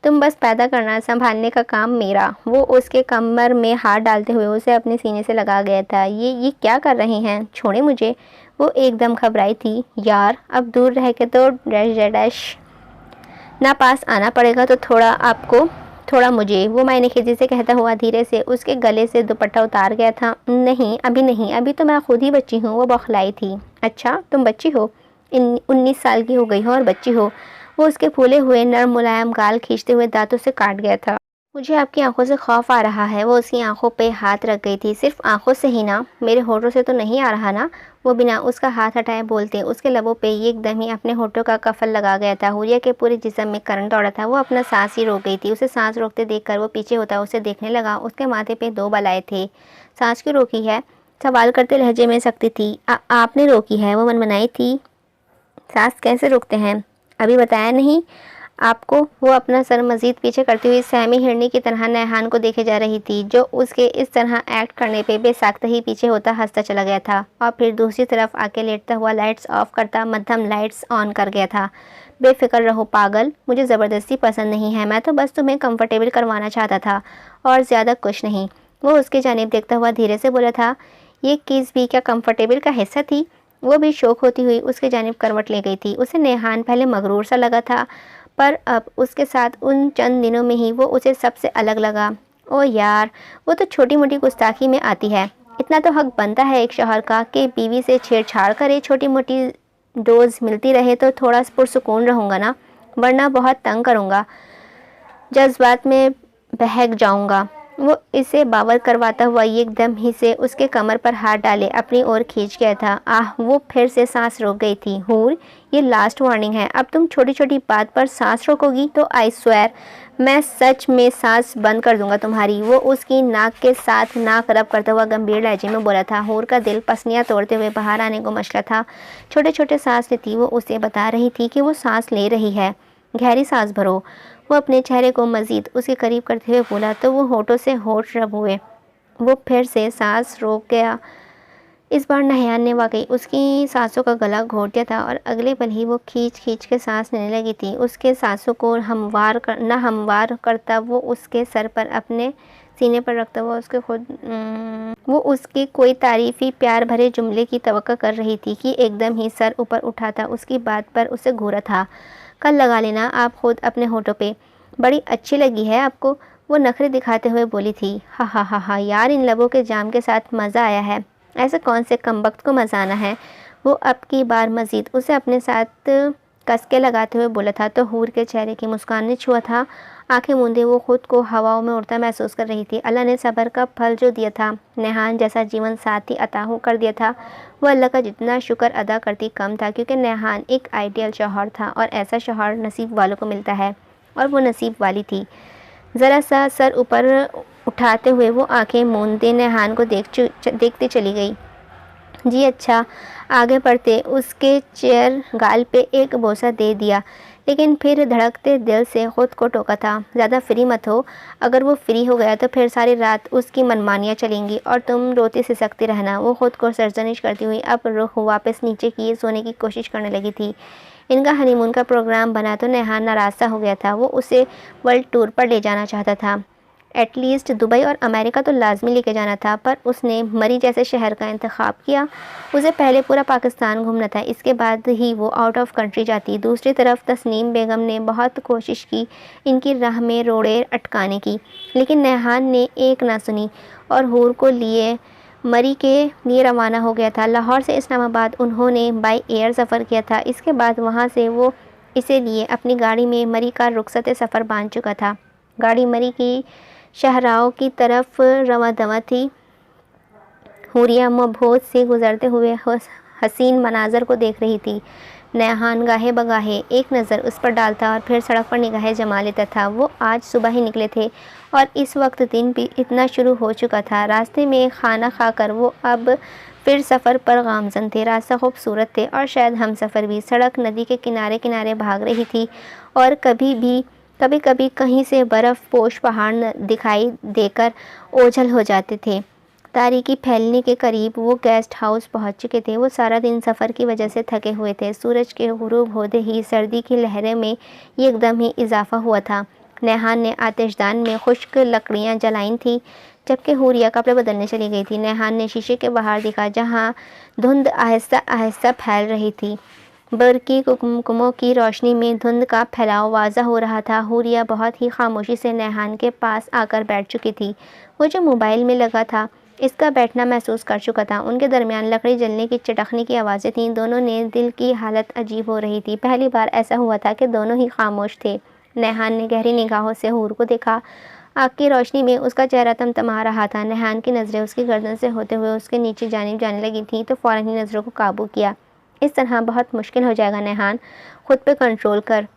तुम बस पैदा करना, संभालने का काम मेरा। वो उसके कमर में हाथ डालते हुए उसे अपने सीने से लगा गया था। ये क्या कर रहे हैं? छोड़े मुझे। वो एकदम घबराई थी। यार अब दूर रह के तो डैश डैश ना पास आना पड़ेगा तो थोड़ा आपको थोड़ा मुझे। वो मायनेखेजी से कहता हुआ धीरे से उसके गले से दुपट्टा उतार गया था। नहीं अभी नहीं, अभी तो मैं खुद ही बच्ची हूँ। वो बौखलाई थी। अच्छा तुम बच्ची हो? 19 साल की हो गई हो और बच्ची हो? वो उसके फूले हुए नर्म मुलायम गाल खींचते हुए दांतों से काट गया था। मुझे आपकी आंखों से खौफ आ रहा है। वो उसकी आंखों पे हाथ रख गई थी। सिर्फ आंखों से ही ना, मेरे होठों से तो नहीं आ रहा ना? वो बिना उसका हाथ हटाए बोलते उसके लबों पे एकदम ही अपने होठों का कफल लगा गया था। हुरिया के पूरे जिस्म में करंट दौड़ा था। वो अपना सांस ही रोक गई थी। उसे सांस रोकते देखकर वो पीछे होता उसे देखने लगा। उसके माथे पे 2 बलाए थे। सांस क्यों रोकी है? सवाल करते लहजे में सकती थी। आपने रोकी है? वो मनमनाई थी। सांस कैसे रोकते हैं? अभी बताया नहीं आपको? वो अपना सर मजीद पीछे करती हुई सहमी हिरनी की तरह नेहान को देखे जा रही थी, जो उसके इस तरह एक्ट करने पे बेसाख्ता ही पीछे होता हंसता चला गया था और फिर दूसरी तरफ आके लेटता हुआ लाइट्स ऑफ करता मध्यम लाइट्स ऑन कर गया था। बेफिक्र रहो पागल, मुझे ज़बरदस्ती पसंद नहीं है। मैं तो बस तुम्हें कंफर्टेबल करवाना चाहता था और ज़्यादा कुछ नहीं। वो उसकी जानिब देखता हुआ धीरे से बोला था। ये किस भी क्या कंफर्टेबल का हिस्सा थी? वो भी शौक होती हुई उसके जानिब करवट ले गई थी। उसे नेहान पहले मगरूर सा लगा था, पर अब उसके साथ उन चंद दिनों में ही वो उसे सबसे अलग लगा। ओ यार, वो तो छोटी मोटी गुस्ताखी में आती है। इतना तो हक बनता है एक शौहर का कि बीवी से छेड़छाड़ करे। छोटी मोटी डोज मिलती रहे तो थोड़ा पुरसुकून रहूँगा ना, वरना बहुत तंग करूँगा, जज्बात में बहक जाऊँगा। वो इसे बावर करवाता हुआ एकदम ही से उसके कमर पर हाथ डाले अपनी ओर खींच गया था। वो फिर से सांस रोक गई थी। हूर, ये लास्ट वार्निंग है, अब तुम छोटी छोटी बात पर सांस रोकोगी तो आई स्वेयर मैं सच में सांस बंद कर दूंगा तुम्हारी। वो उसकी नाक के साथ नाक रब करता हुआ गंभीर लहजे में बोला था। हूर का दिल पसलियाँ तोड़ते हुए बाहर आने को मचला था। छोटे छोटे सांस लेती वो उसे बता रही थी कि वो सांस ले रही है। गहरी सांस भरो। वो अपने चेहरे को मजीद उसके करीब करते हुए बोला तो वो होठों से होठ रब हुए। वो फिर से सांस रोक गया। इस बार नहयान ने वाकई उसकी सांसों का गला घोट दिया था और अगले पल ही वो खींच खींच के सांस लेने लगी थी। उसके सांसों को हमवार करता वो उसके सर पर अपने सीने पर रखता हुआ वो उसके कोई तारीफी प्यार भरे जुमले की तवक्को कर रही थी कि एकदम ही सर ऊपर उठाता उसकी बात पर उसे घूरा था। कल लगा लेना आप खुद अपने होठों पे, बड़ी अच्छी लगी है आपको, वो नखरे दिखाते हुए बोली थी। हा हा हा हा यार, इन लबों के जाम के साथ मज़ा आया है, ऐसे कौन से कमबख्त को मज़ा आना है। वो अब की बार मज़ीद उसे अपने साथ कस के लगाते हुए बोला था तो हूर के चेहरे की मुस्कान ने छुआ था। आंखें मूंदे वो खुद को हवाओं में उड़ता महसूस कर रही थी। अल्लाह ने सब्र का फल जो दिया था, नेहान जैसा जीवन साथी अता कर दिया था, वो अल्लाह का जितना शुक्र अदा करती कम था, क्योंकि नेहान एक आइडियल शौहर था और ऐसा शौहर नसीब वालों को मिलता है और वो नसीब वाली थी। ज़रा सा सर ऊपर उठाते हुए वो आंखें मूंदे नेहान को देखती चली गई। जी अच्छा, आगे बढ़ते उसके चेयर गाल पे एक बोसा दे दिया, लेकिन फिर धड़कते दिल से खुद को टोका था। ज़्यादा फ्री मत हो, अगर वो फ्री हो गया तो फिर सारी रात उसकी मनमानियाँ चलेंगी और तुम रोती सिसकती रहना। वो खुद को सरजनिश करती हुई अब रुख वापस नीचे किए सोने की कोशिश करने लगी थी। इनका हनीमून का प्रोग्राम बना तो नेहान नाराज़ सा हो गया था। वो उसे वर्ल्ड टूर पर ले जाना चाहता था, एटलीस्ट दुबई और अमेरिका तो लाजमी लेके जाना था, पर उसने मरी जैसे शहर का इंतखाब किया। उसे पहले पूरा पाकिस्तान घूमना था, इसके बाद ही वो आउट ऑफ कंट्री जाती। दूसरी तरफ तस्नीम बेगम ने बहुत कोशिश की इनकी राह में रोड़े अटकाने की, लेकिन नेहान ने एक ना सुनी और हूर को लिए मरी के लिए रवाना हो गया था। लाहौर से इस्लामाबाद उन्होंने बाय एयर सफ़र किया था। इसके बाद वहाँ से वो इसे लिए अपनी गाड़ी में मरी का रुखसत सफ़र बांध चुका था। गाड़ी मरी की शाहराहों की तरफ रवां-दवां थी। हुरिया मबहूत से गुजरते हुए हसीन मनाजर को देख रही थी। नेहान गाहे बगाहे एक नज़र उस पर डालता और फिर सड़क पर निगाहें जमा लेता था। वो आज सुबह ही निकले थे और इस वक्त दिन भी इतना शुरू हो चुका था। रास्ते में खाना खाकर वो अब फिर सफ़र पर गामज़न थे। रास्ता खूबसूरत थे और शायद हम सफ़र भी। सड़क नदी के किनारे किनारे भाग रही थी और कभी कभी कहीं से बर्फ़ पोश पहाड़ दिखाई देकर ओझल हो जाते थे। तारीकी फैलने के करीब वो गेस्ट हाउस पहुंच चुके थे। वो सारा दिन सफ़र की वजह से थके हुए थे। सूरज के गुरूब होते ही सर्दी की लहरें में एकदम ही इजाफा हुआ था। नेहान ने आतिशदान में खुश्क लकड़ियां जलाई थीं, जबकि हुरिया कपड़े बदलने चली गई थी। नेहान ने शीशे के बाहर देखा, जहाँ धुंध आहिस्ता आहिस्ता फैल रही थी। बरकी कुमकुमों की रोशनी में धुंध का फैलाव वाज़ा हो रहा था। हुरिया बहुत ही खामोशी से नेहान के पास आकर बैठ चुकी थी। वो जो मोबाइल में लगा था, इसका बैठना महसूस कर चुका था। उनके दरमियान लकड़ी जलने की चटकने की आवाज़ें थीं। दोनों ने दिल की हालत अजीब हो रही थी। पहली बार ऐसा हुआ था कि दोनों ही खामोश थे। नेहान ने गहरी निगाहों से हूर को देखा। आग की रोशनी में उसका चेहरा तमतमा रहा था। नेहान की नज़रें उसकी गर्दन से होते हुए उसके नीचे जानिब जाने लगी थीं, तो फ़ौरन ही नज़रों को काबू किया। इस तरह बहुत मुश्किल हो जाएगा नेहान, खुद पे कंट्रोल कर।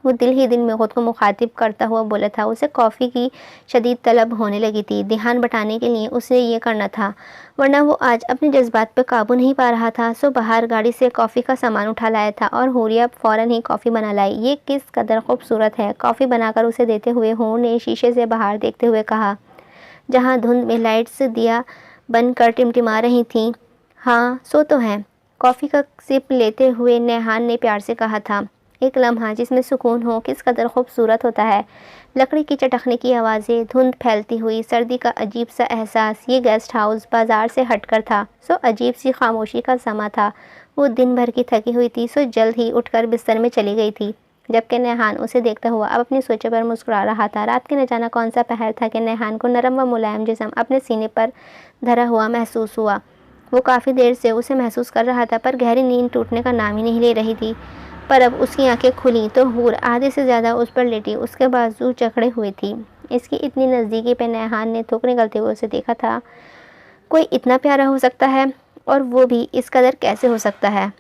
वो दिल ही दिल में खुद को मुखातिब करता हुआ बोला था। उसे कॉफ़ी की शदीद तलब होने लगी थी। ध्यान बटाने के लिए उसे ये करना था, वरना वो आज अपने जज्बात पे काबू नहीं पा रहा था। सो बाहर गाड़ी से कॉफ़ी का सामान उठा लाया था और हुरिया फ़ौरन ही कॉफ़ी बना लाई। ये किस कदर खूबसूरत है। कॉफ़ी बनाकर उसे देते हुए हूर ने शीशे से बाहर देखते हुए कहा, जहाँ धुंध में लाइट्स दिया बन कर टिमटिमा रही थीं। हाँ सो तो हैं। कॉफ़ी का सिप लेते हुए नेहान ने प्यार से कहा था। एक लम्हा जिसमें सुकून हो किस कदर खूबसूरत होता है। लकड़ी की चटकने की आवाज़ें, धुंध फैलती हुई, सर्दी का अजीब सा एहसास। ये गेस्ट हाउस बाज़ार से हटकर था, सो अजीब सी खामोशी का समा था। वो दिन भर की थकी हुई थी, सो जल्द ही उठकर बिस्तर में चली गई थी, जबकि नेहान उसे देखता हुआ अब अपनी सोचे पर मुस्कुरा रहा था। रात के न जाना कौन सा पहर था कि नेहान को नरम व मुलायम जिस्म अपने सीने पर धरा हुआ महसूस हुआ। वो काफ़ी देर से उसे महसूस कर रहा था, पर गहरी नींद टूटने का नाम ही नहीं ले रही थी। पर अब उसकी आंखें खुली तो हूर आधे से ज़्यादा उस पर लेटी, उसके बाजू जकड़े हुए थी। इसकी इतनी नज़दीकी पे नैहान ने थूक निकलते हुए उसे देखा था। कोई इतना प्यारा हो सकता है, और वो भी इस कदर कैसे हो सकता है?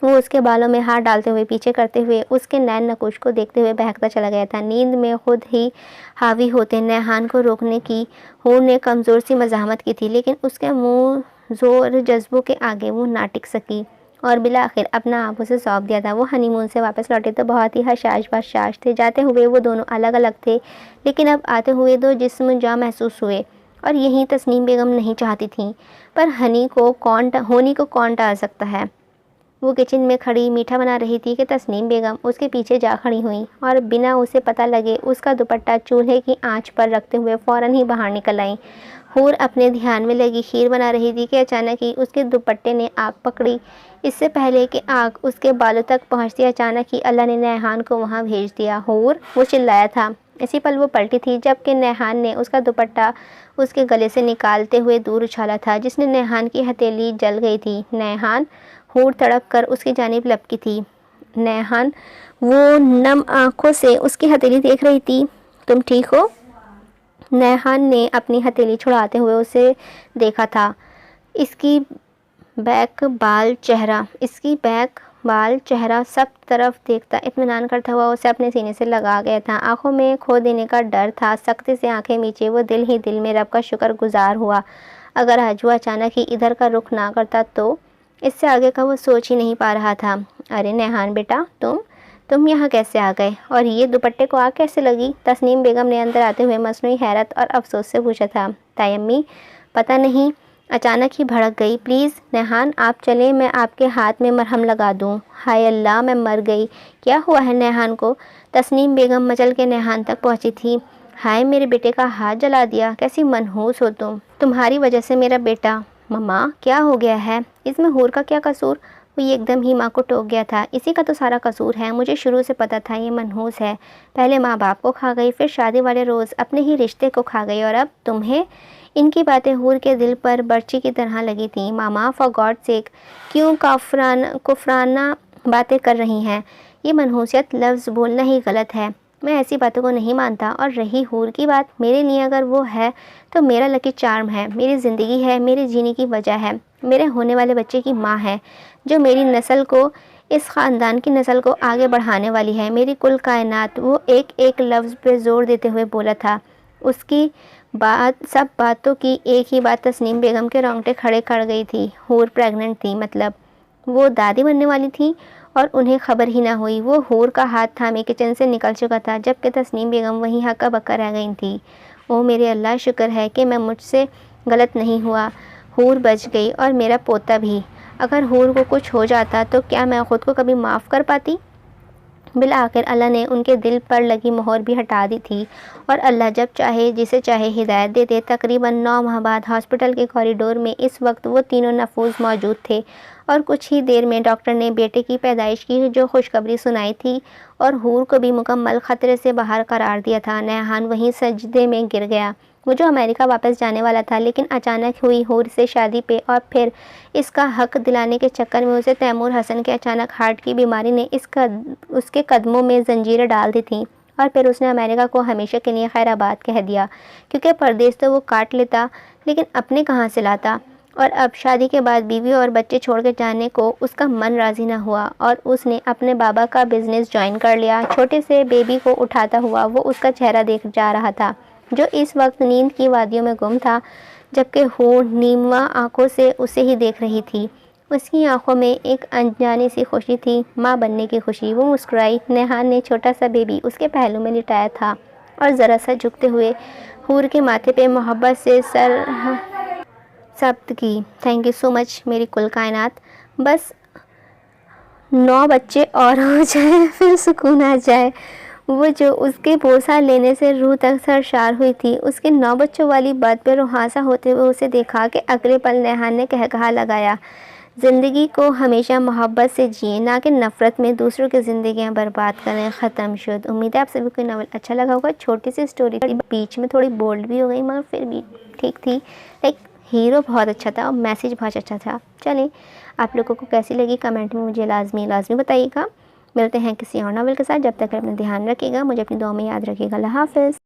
वो उसके बालों में हाथ डालते हुए, पीछे करते हुए, उसके नैन नकुश को देखते हुए बहकता चला गया था। नींद में खुद ही हावी होते नैहान को रोकने की हूर ने कमज़ोर सी मज़ाहमत की थी, लेकिन उसके मुंह ज़ोर जज्बों के आगे वो ना टिक सकी और बिलाखिर अपना आप उसे सौंप दिया था। वो हनीमून से वापस लौटे तो बहुत ही हशाश बशाश थे। जाते हुए वो दोनों अलग अलग थे, लेकिन अब आते हुए दो जिस्म जा महसूस हुए। और यही तस्नीम बेगम नहीं चाहती थी, पर होनी को कौन टाल सकता है? वो किचन में खड़ी मीठा बना रही थी कि तस्नीम बेगम उसके पीछे जा खड़ी हुई और बिना उसे पता लगे उसका दुपट्टा चूल्हे की आंच पर रखते हुए फ़ौरन ही बाहर निकल आई। हूर अपने ध्यान में लगी खीर बना रही थी कि अचानक ही उसके दुपट्टे ने आग पकड़ी। इससे पहले कि आग उसके बालों तक पहुंचती, अचानक ही अल्लाह ने नैहान को वहां भेज दिया। हूर, वो चिल्लाया था। इसी पल वो पलटी थी जबकि नैहान ने उसका दुपट्टा उसके गले से निकालते हुए दूर उछाला था, जिसने नैहान की हथेली जल गई थी। नैहान, हूर तड़प कर उसकी जानिब लपकी थी। नैहान वो नम आंखों से उसकी हथेली देख रही थी। तुम ठीक हो? नैहान ने अपनी हथेली छुड़ाते हुए उसे देखा था। इसकी बैक बाल चेहरा सब तरफ देखता इत्मीनान करता हुआ उसे अपने सीने से लगा गया था। आंखों में खो देने का डर था। सख्ती से आंखें मीचे वो दिल ही दिल में रब का शुक्रगुजार हुआ। अगर आज वो अचानक ही इधर का रुख ना करता तो इससे आगे का वो सोच ही नहीं पा रहा था। अरे नैहान बेटा, तुम यहाँ कैसे आ गए? और ये दुपट्टे को आग कैसे लगी? तस्नीम बेगम ने अंदर आते हुए मसनूई हैरत और अफसोस से पूछा था। तायम्मी, पता नहीं, अचानक ही भड़क गई। प्लीज़ नैहान, आप चलें, मैं आपके हाथ में मरहम लगा दूँ। हाय अल्लाह, मैं मर गई। क्या हुआ है नैहान को? तस्नीम बेगम मचल के नैहान तक पहुँची थी। हाय, मेरे बेटे का हाथ जला दिया, कैसी मनहूस हो तुम। तुम्हारी वजह से मेरा बेटा। मम्मा, क्या हो गया है? इसमें हूर का क्या कसूर? वो एकदम ही माँ को टोक गया था। इसी का तो सारा कसूर है। मुझे शुरू से पता था ये मनहूस है। पहले माँ बाप को खा गई, फिर शादी वाले रोज़ अपने ही रिश्ते को खा गई, और अब तुम्हें। इनकी बातें हूर के दिल पर बर्ची की तरह लगी थीं। मामा, फॉर गॉड सेक, क्यों कुफराना बातें कर रही हैं? ये मनहूसियत लफ्ज़ बोलना ही गलत है। मैं ऐसी बातों को नहीं मानता। और रही हूर की बात, मेरे लिए अगर वो है तो मेरा लकी चार्म है, मेरी ज़िंदगी है, मेरे जीने की वजह है, मेरे होने वाले बच्चे की माँ है, जो मेरी नस्ल को, इस ख़ानदान की नस्ल को आगे बढ़ाने वाली है, मेरी कुल कायनात। वो एक एक लफ्ज़ पे ज़ोर देते हुए बोला था। उसकी सब बातों की एक ही बात तस्नीम बेगम के रोंगटे खड़े कर गई थी। हूर प्रेग्नेंट थी, मतलब वो दादी बनने वाली थी और उन्हें खबर ही ना हुई। वो हूर का हाथ थामे किचन से निकल चुका था, जबकि तस्नीम बेगम वहीं हक्का बक्का रह गई थी। ओ मेरे अल्लाह, शुक्र है कि मैं मुझसे गलत नहीं हुआ। हूर बच गई और मेरा पोता भी। अगर हूर को कुछ हो जाता तो क्या मैं ख़ुद को कभी माफ़ कर पाती? बिल आखिर अल्लाह ने उनके दिल पर लगी मोहर भी हटा दी थी, और अल्लाह जब चाहे जिसे चाहे हिदायत दे दे। तकरीबन 9 माह बाद हॉस्पिटल के कॉरिडोर में इस वक्त वो तीनों नफूस मौजूद थे, और कुछ ही देर में डॉक्टर ने बेटे की पैदाइश की जो खुशखबरी सुनाई थी, और हूर को भी मुकम्मल ख़तरे से बाहर करार दिया था। नैहान वहीं सजदे में गिर गया। वो जो अमेरिका वापस जाने वाला था, लेकिन अचानक हुई हूर से शादी पे और फिर इसका हक दिलाने के चक्कर में उसे तैमूर हसन के अचानक हार्ट की बीमारी ने उसके कदमों में जंजीरें डाल दी थीं, और फिर उसने अमेरिका को हमेशा के लिए खैराबाद कह दिया, क्योंकि परदेश तो वो काट लेता, लेकिन अपने कहाँ से लाता। और अब शादी के बाद बीवी और बच्चे छोड़ के जाने को उसका मन राज़ी ना हुआ, और उसने अपने बाबा का बिज़नेस ज्वाइन कर लिया। छोटे से बेबी को उठाता हुआ वो उसका चेहरा देख जा रहा था, जो इस वक्त नींद की वादियों में गुम था, जबकि हूर नीमवा आंखों से उसे ही देख रही थी। उसकी आंखों में एक अनजानी सी खुशी थी, माँ बनने की खुशी। वो मुस्कुराई। नैहान ने छोटा सा बेबी उसके पहलू में लिटाया था और ज़रा सा झुकते हुए हूर के माथे पे मोहब्बत से सर सब्त की। थैंक यू सो मच मेरी कुल कायनात। बस 9 बच्चे और हो जाए, फिर सुकून आ जाए। वो जो उसके बोसा लेने से रूह तक सरशार हुई थी, उसके 9 बच्चों वाली बात पर रुहासा होते हुए उसे देखा कि अगले पल नैहान ने कहा लगाया, ज़िंदगी को हमेशा मोहब्बत से जिए, ना कि नफ़रत में दूसरों की ज़िंदगियां बर्बाद करें। ख़त्म शुद। उम्मीद है आप सभी को नॉवल अच्छा लगा होगा। छोटी सी स्टोरी थी, बीच में थोड़ी बोल्ड भी हो गई, मगर फिर भी ठीक थी। लाइक हीरो बहुत अच्छा था और मैसेज बहुत अच्छा था। चलें, आप लोगों को कैसी लगी कमेंट में मुझे लाजमी बताइएगा। मिलते हैं किसी और नॉवेल के साथ, जब तक अपना ध्यान रखिएगा, मुझे अपनी दुआ में याद रखिएगा। अल्लाह हाफ़िज़।